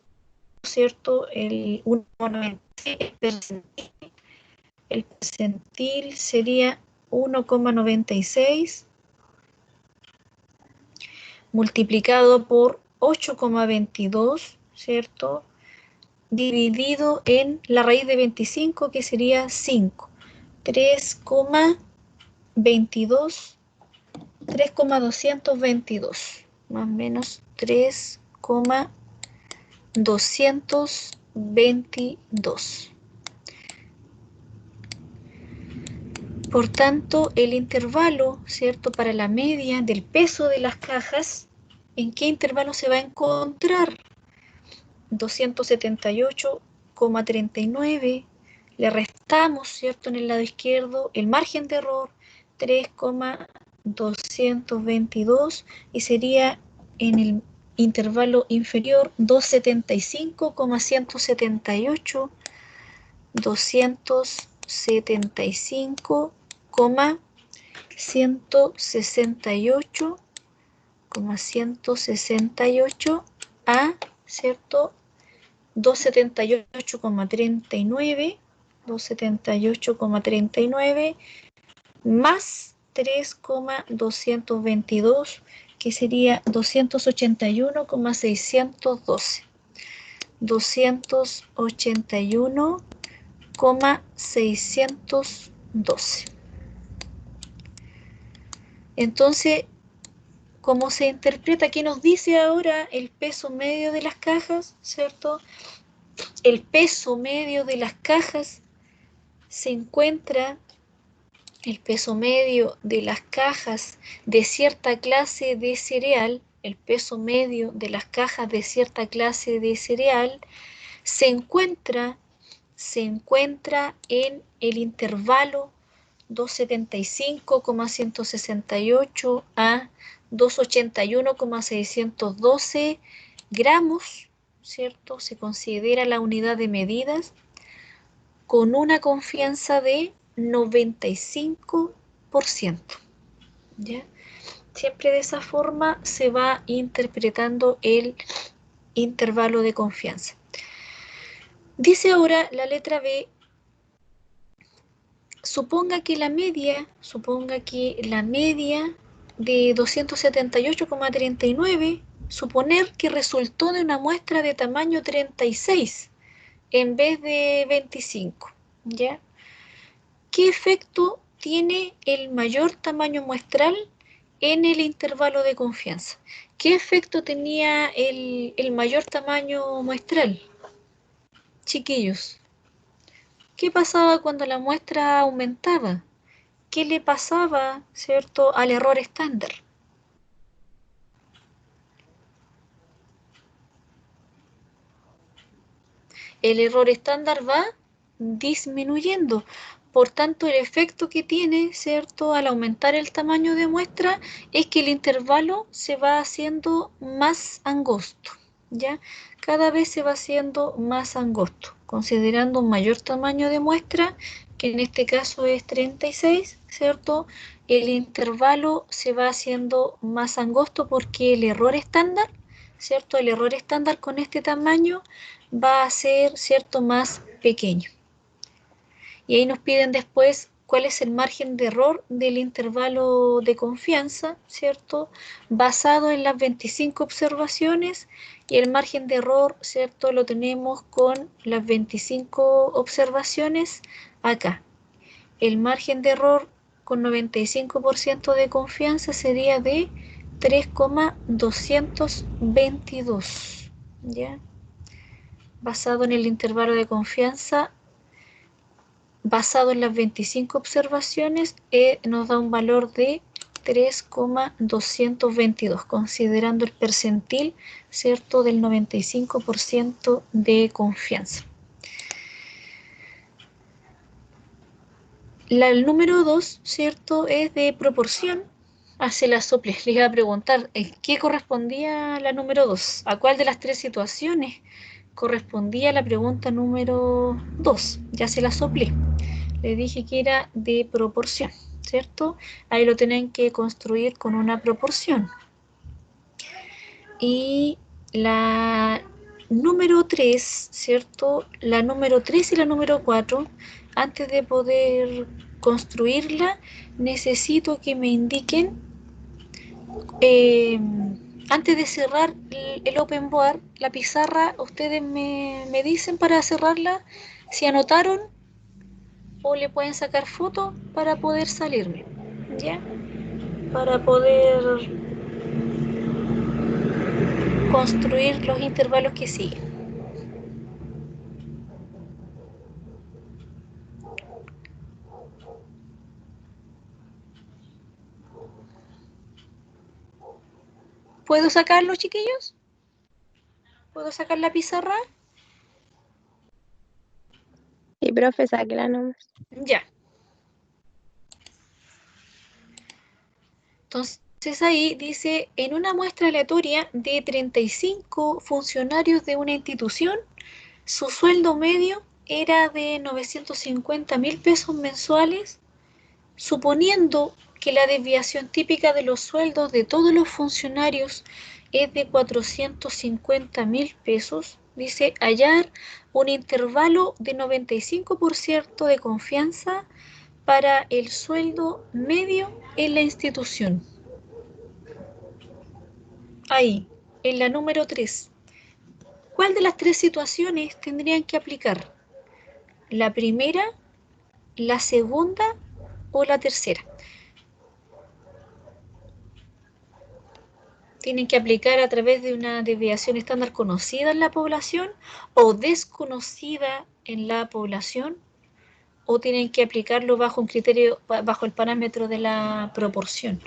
¿cierto? El 1,96, el percentil sería 1,96 multiplicado por 8,22, ¿cierto? Dividido en la raíz de 25, que sería 5. 3,22, 3,222, más o menos 3,222. Por tanto, el intervalo, ¿cierto?, para la media del peso de las cajas, ¿en qué intervalo se va a encontrar? 278,39, le restamos, ¿cierto?, en el lado izquierdo el margen de error, 3,222, y sería en el intervalo inferior 275,178, 275,168 a, ¿cierto?, 278,39 más 3,222, que sería 281,612. 281,612. Entonces, ¿cómo se interpreta? ¿Qué nos dice ahora el peso medio de las cajas? ¿Cierto? El peso medio de las cajas se encuentra, el peso medio de las cajas de cierta clase de cereal, el peso medio de las cajas de cierta clase de cereal se encuentra en el intervalo 275,168 a 281,612 gramos, ¿cierto? Se considera la unidad de medidas con una confianza de 95%, ¿ya? Siempre de esa forma se va interpretando el intervalo de confianza. Dice ahora la letra B, suponga que la media de 278,39, suponer que resultó de una muestra de tamaño 36 en vez de 25, ¿ya? ¿Qué efecto tiene el mayor tamaño muestral en el intervalo de confianza? ¿Qué efecto tenía el mayor tamaño muestral? Chiquillos, ¿qué pasaba cuando la muestra aumentaba? ¿Qué le pasaba, cierto, al error estándar? El error estándar va disminuyendo. Por tanto, el efecto que tiene, ¿cierto?, al aumentar el tamaño de muestra es que el intervalo se va haciendo más angosto, ¿ya? Cada vez se va haciendo más angosto, considerando un mayor tamaño de muestra, que en este caso es 36, ¿cierto? El intervalo se va haciendo más angosto porque el error estándar, ¿cierto? El error estándar con este tamaño va a ser, ¿cierto?, más pequeño. Y ahí nos piden después cuál es el margen de error del intervalo de confianza, ¿cierto?, basado en las 25 observaciones, y el margen de error, ¿cierto?, lo tenemos con las 25 observaciones acá. El margen de error con 95% de confianza sería de 3,222, ¿ya? Basado en el intervalo de confianza, basado en las 25 observaciones, nos da un valor de 3,222, considerando el percentil, ¿cierto?, del 95% de confianza. El número 2, ¿cierto?, es de proporción. Se la sople. Les iba a preguntar, ¿qué correspondía a la número 2? ¿A cuál de las tres situaciones correspondía la pregunta número 2? Ya se la soplé. Le dije que era de proporción, ¿cierto? Ahí lo tienen que construir con una proporción. Y la número 3, ¿cierto? La número 3 y la número 4, antes de poder construirla, necesito que me indiquen, antes de cerrar el open board, la pizarra, ustedes me dicen para cerrarla si anotaron o le pueden sacar foto para poder salirme, ¿ya? Para poder construir los intervalos que siguen. ¿Puedo sacarlo, chiquillos? ¿Puedo sacar la pizarra?
Sí, profe, sáquela nomás.
Ya. Entonces ahí dice, en una muestra aleatoria de 35 funcionarios de una institución, su sueldo medio era de 950.000 pesos mensuales, suponiendo que la desviación típica de los sueldos de todos los funcionarios es de 450.000 pesos. Dice hallar un intervalo de 95% de confianza para el sueldo medio en la institución. Ahí, en la número 3. ¿Cuál de las tres situaciones tendrían que aplicar? ¿La primera, la segunda o la tercera? Tienen que aplicar a través de una desviación estándar conocida en la población o desconocida en la población, o tienen que aplicarlo bajo un criterio, bajo el parámetro de la proporción.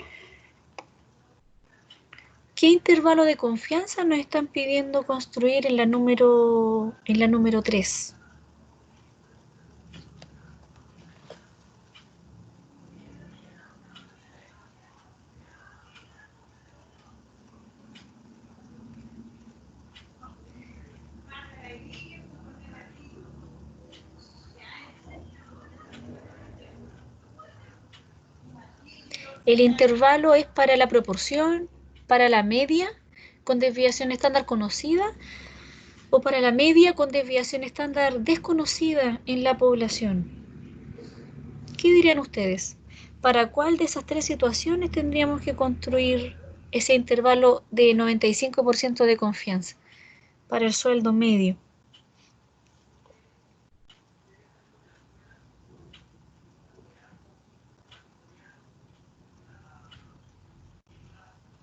¿Qué intervalo de confianza nos están pidiendo construir en la número 3? El intervalo es para la proporción, para la media con desviación estándar conocida o para la media con desviación estándar desconocida en la población. ¿Qué dirían ustedes? ¿Para cuál de esas tres situaciones tendríamos que construir ese intervalo de 95% de confianza? Para el sueldo medio.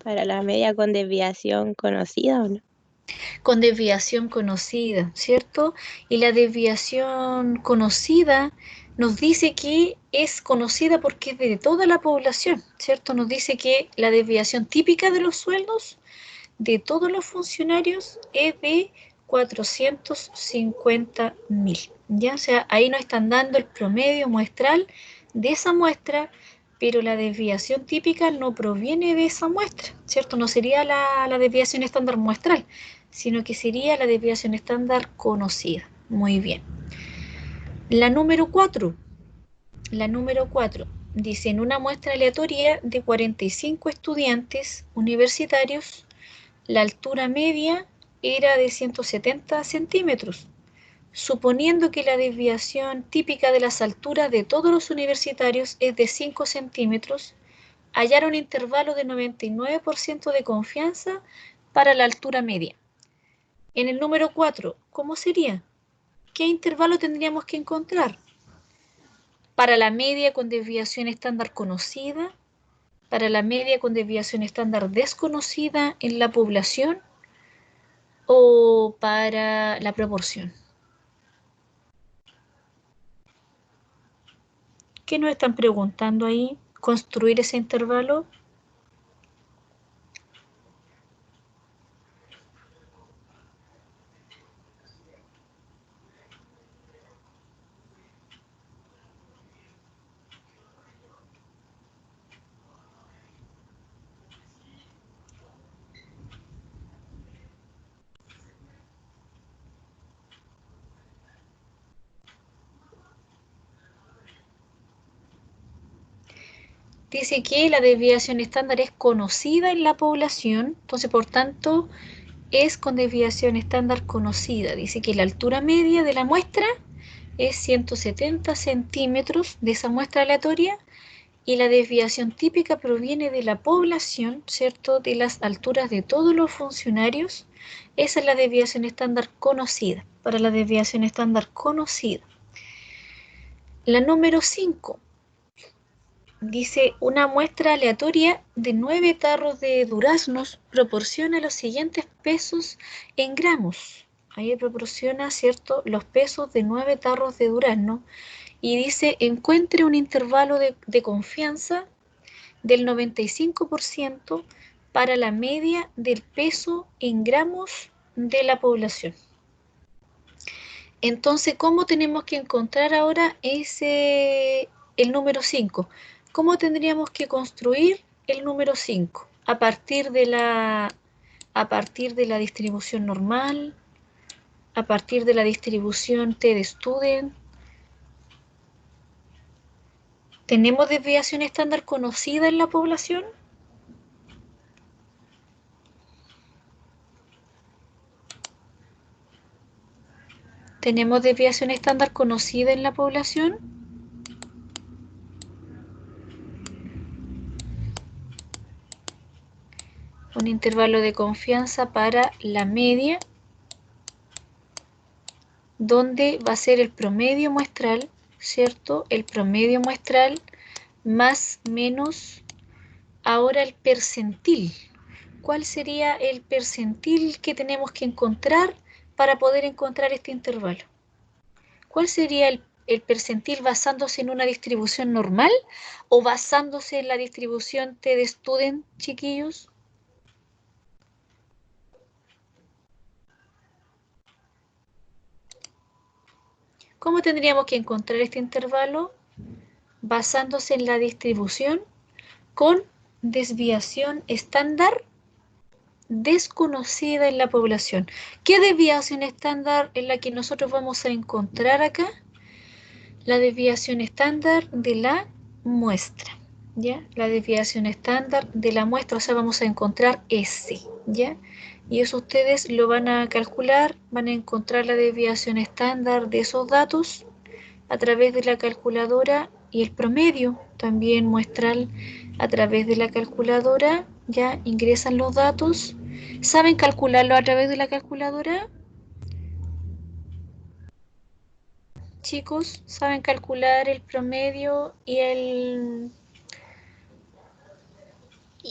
Para la media con desviación conocida, ¿o no?
Con desviación conocida, ¿cierto? Y la desviación conocida nos dice que es conocida porque es de toda la población, ¿cierto? Nos dice que la desviación típica de los sueldos de todos los funcionarios es de 450.000, ¿ya? O sea, ahí nos están dando el promedio muestral de esa muestra, pero la desviación típica no proviene de esa muestra, ¿cierto? No sería la desviación estándar muestral, sino que sería la desviación estándar conocida. Muy bien. La número 4. La número 4 dice, en una muestra aleatoria de 45 estudiantes universitarios, la altura media era de 170 centímetros, suponiendo que la desviación típica de las alturas de todos los universitarios es de 5 centímetros, hallar un intervalo de 99% de confianza para la altura media. En el número 4, ¿cómo sería? ¿Qué intervalo tendríamos que encontrar? Para la media con desviación estándar conocida, para la media con desviación estándar desconocida en la población o para la proporción. ¿Qué nos están preguntando ahí? ¿Construir ese intervalo? Dice que la desviación estándar es conocida en la población, entonces por tanto es con desviación estándar conocida. Dice que la altura media de la muestra es 170 centímetros de esa muestra aleatoria y la desviación típica proviene de la población, ¿cierto? De las alturas de todos los funcionarios. Esa es la desviación estándar conocida, para la desviación estándar conocida. La número 5 dice, una muestra aleatoria de 9 tarros de duraznos proporciona los siguientes pesos en gramos. Ahí proporciona, ¿cierto?, los pesos de 9 tarros de durazno y dice, encuentre un intervalo de confianza del 95% para la media del peso en gramos de la población. Entonces, ¿cómo tenemos que encontrar ahora el número 5? ¿Cómo tendríamos que construir el número 5? A partir de la distribución normal, a partir de la distribución T de student. ¿Tenemos desviación estándar conocida en la población? ¿Tenemos desviación estándar conocida en la población? Un intervalo de confianza para la media, donde va a ser el promedio muestral, ¿cierto? El promedio muestral más menos ahora el percentil. ¿Cuál sería el percentil que tenemos que encontrar para poder encontrar este intervalo? ¿Cuál sería el percentil basándose en una distribución normal o basándose en la distribución T de student, chiquillos? ¿Cómo tendríamos que encontrar este intervalo? Basándose en la distribución con desviación estándar desconocida en la población. ¿Qué desviación estándar es la que nosotros vamos a encontrar acá? La desviación estándar de la muestra, ¿ya? La desviación estándar de la muestra, o sea, vamos a encontrar S, ¿ya? Y eso ustedes lo van a calcular, van a encontrar la desviación estándar de esos datos a través de la calculadora y el promedio también muestral a través de la calculadora, ya ingresan los datos. ¿Saben calcularlo a través de la calculadora? Chicos, ¿saben calcular el promedio y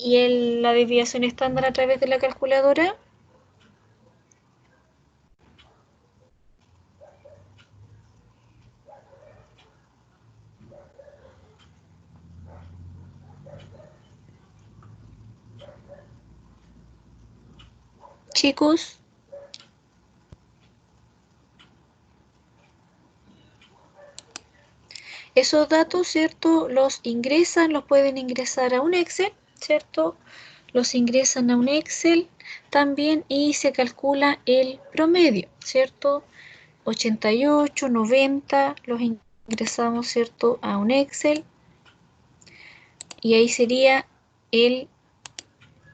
la desviación estándar a través de la calculadora? Chicos, esos datos, ¿cierto? Los pueden ingresar a un Excel, ¿cierto? Los ingresan a un Excel también y se calcula el promedio, ¿cierto? 88, 90, los ingresamos, ¿cierto? A un Excel y ahí sería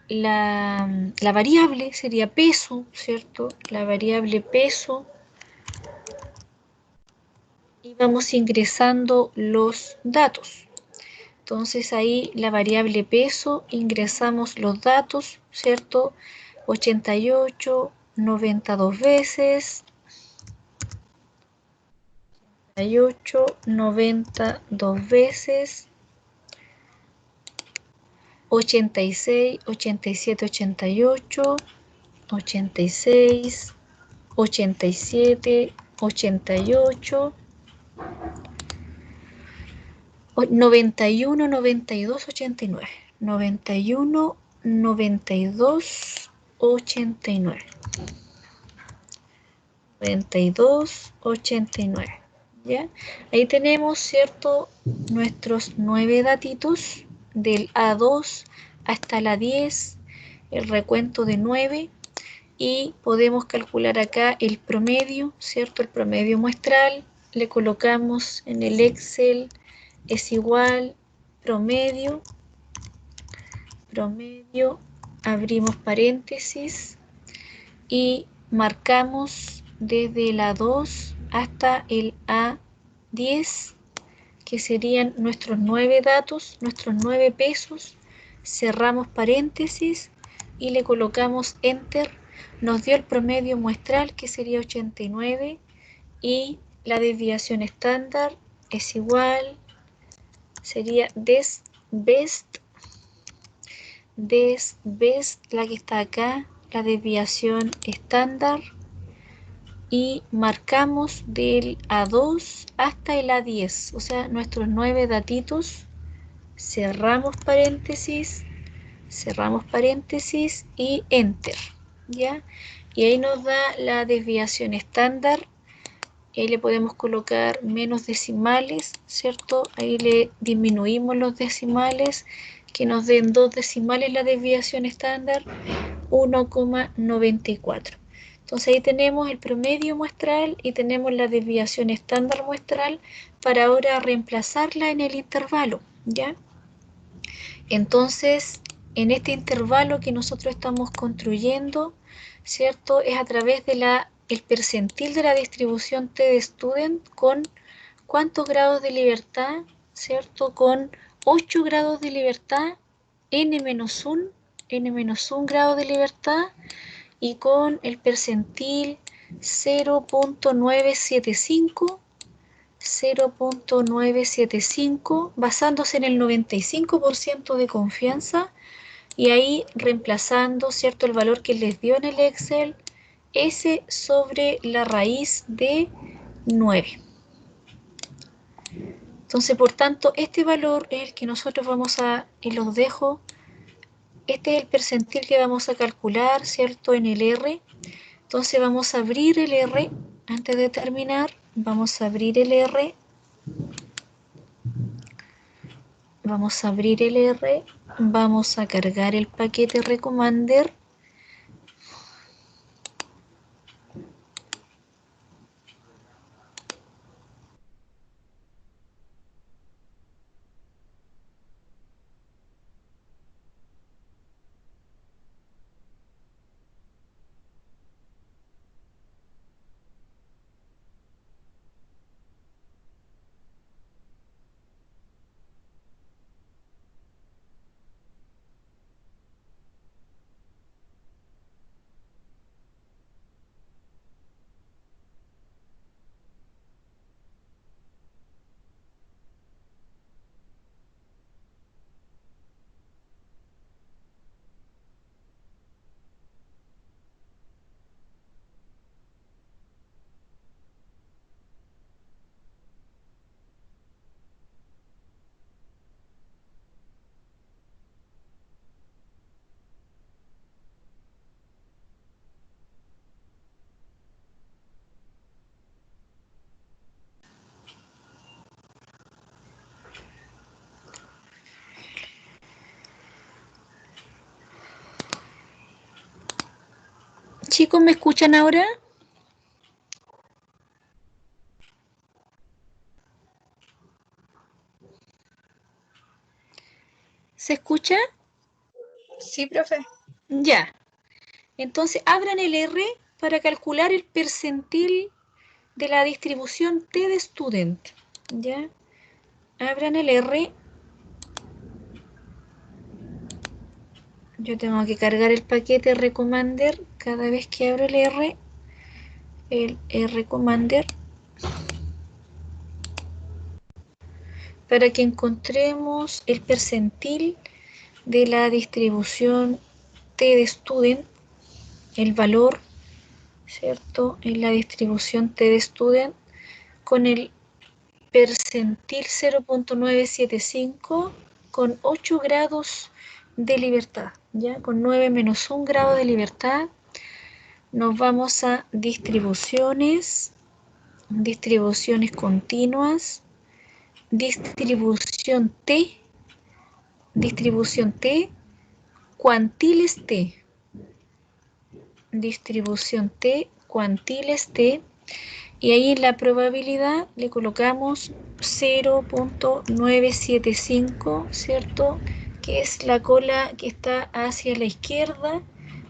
la variable, sería peso, ¿cierto? La variable peso. Y vamos ingresando los datos. Entonces ahí la variable peso, ingresamos los datos, ¿cierto? 88, 90 dos veces, 88, 90 dos veces, 86, 87, 88, 86, 87, 88, 91, 92, 89. 91, 92, 89. 92, 89. ¿Ya? Ahí tenemos, ¿cierto? Nuestros 9 datitos del A2 hasta la 10, el recuento de 9 y podemos calcular acá el promedio, ¿cierto? El promedio muestral, le colocamos en el Excel, es igual promedio, abrimos paréntesis, y marcamos desde el A2 hasta el A10, que serían nuestros 9 datos, nuestros 9 pesos. Cerramos paréntesis y le colocamos Enter. Nos dio el promedio muestral, que sería 89, y la desviación estándar es igual, sería desbest, la que está acá, la desviación estándar, y marcamos del A2 hasta el A10, o sea, nuestros 9 datitos. Cerramos paréntesis y Enter, ¿ya? Y ahí nos da la desviación estándar. Ahí le podemos colocar menos decimales, ¿cierto? Ahí le disminuimos los decimales, que nos den 2 decimales la desviación estándar, 1,94. Entonces ahí tenemos el promedio muestral y tenemos la desviación estándar muestral para ahora reemplazarla en el intervalo, ¿ya? Entonces, en este intervalo que nosotros estamos construyendo, ¿cierto? Es a través de el percentil de la distribución T de student con cuántos grados de libertad, ¿cierto? Con 8 grados de libertad, n-1 grado de libertad, y con el percentil 0.975, basándose en el 95% de confianza, y ahí reemplazando, ¿cierto?, el valor que les dio en el Excel, S sobre la raíz de 9. Entonces, por tanto, este valor es el que nosotros vamos a, y los dejo, este es el percentil que vamos a calcular, ¿cierto?, en el R. Entonces vamos a abrir el R, antes de terminar, vamos a abrir el R, vamos a cargar el paquete Recomander, Chicos, ¿me escuchan ahora? ¿Se escucha?
Sí, profe.
Ya. Entonces, abran el R para calcular el percentil de la distribución T de student. ¿Ya? Abran el R. Yo tengo que cargar el paquete Recomander cada vez que abro el Recomander, para que encontremos el percentil de la distribución T de student, el valor, ¿cierto?, en la distribución T de student con el percentil 0.975 con 8 grados de libertad, ¿ya? Con 9 menos 1 grado de libertad. Nos vamos a distribuciones continuas, distribución T, cuantiles T, distribución T, cuantiles T, y ahí en la probabilidad le colocamos 0.975, ¿cierto?, que es la cola que está hacia la izquierda,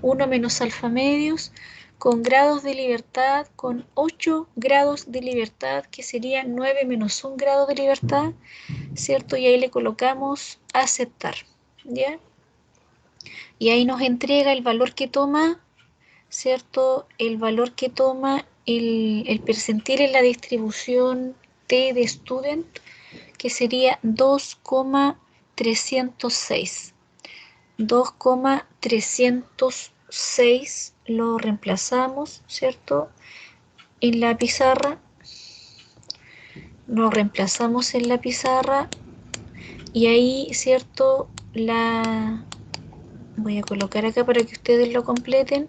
1 menos alfa medios, con grados de libertad, con 8 grados de libertad, que sería 9 menos 1 grado de libertad, ¿cierto? Y ahí le colocamos aceptar, ¿ya? Y ahí nos entrega el valor que toma, ¿cierto? El valor que toma el percentil en la distribución T de student, que sería 2,306. 2,306 lo reemplazamos, ¿cierto? En la pizarra. Lo reemplazamos en la pizarra y ahí, ¿cierto? Voy a colocar acá para que ustedes lo completen.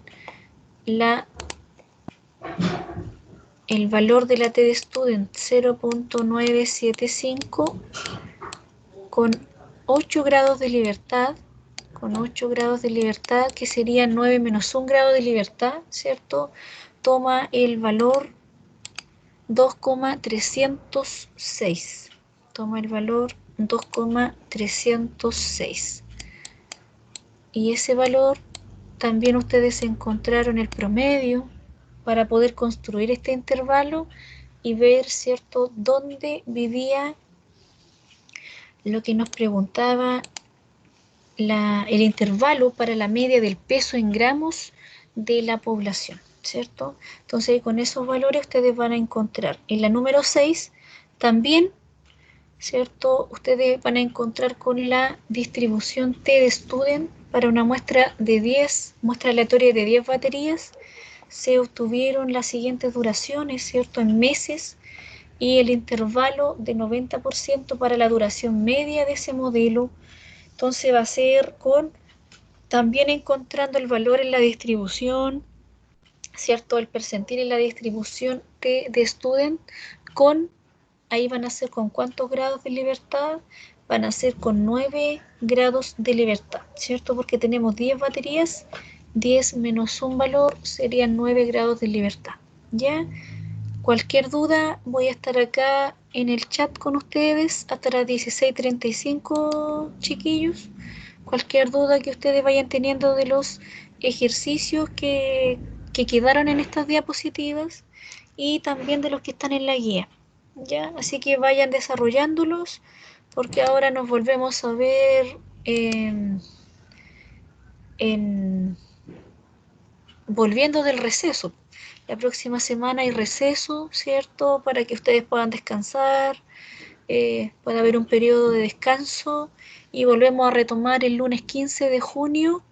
El valor de la T de student 0.975 con 8 grados de libertad, que sería 9 menos 1 grado de libertad, ¿cierto? Toma el valor 2,306. Toma el valor 2,306. Y ese valor también ustedes encontraron el promedio para poder construir este intervalo y ver, ¿cierto?, dónde vivía lo que nos preguntaba el intervalo para la media del peso en gramos de la población, ¿cierto? Entonces, con esos valores ustedes van a encontrar en la número 6 también, ¿cierto? Ustedes van a encontrar con la distribución T de student para una muestra aleatoria de 10 baterías. Se obtuvieron las siguientes duraciones, ¿cierto? En meses, y el intervalo de 90% para la duración media de ese modelo. Entonces va a ser también encontrando el valor en la distribución, ¿cierto? El percentil en la distribución de student ahí van a ser con cuántos grados de libertad, van a ser con 9 grados de libertad, ¿cierto? Porque tenemos 10 baterías, 10 menos un valor serían 9 grados de libertad, ¿ya? Cualquier duda, voy a estar acá en el chat con ustedes hasta las 16:35, chiquillos. Cualquier duda que ustedes vayan teniendo de los ejercicios que quedaron en estas diapositivas y también de los que están en la guía, ¿ya? Así que vayan desarrollándolos porque ahora nos volvemos a ver volviendo del receso. La próxima semana hay receso, ¿cierto? Para que ustedes puedan descansar, pueda haber un periodo de descanso y volvemos a retomar el lunes 15 de junio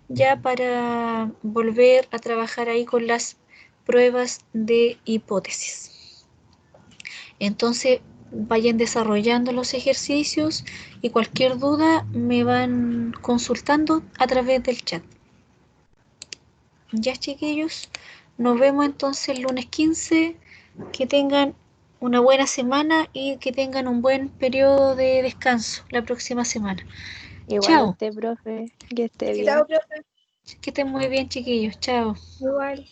ya para volver a trabajar ahí con las pruebas de hipótesis. Entonces, vayan desarrollando los ejercicios y cualquier duda me van consultando a través del chat. Ya, chiquillos, nos vemos entonces el lunes 15. Que tengan una buena semana y que tengan un buen periodo de descanso la próxima semana.
Igual
Chao.
usted, profe, que esté bien.
Chao, profe.
Que estén muy bien, chiquillos. Chao.
Igual.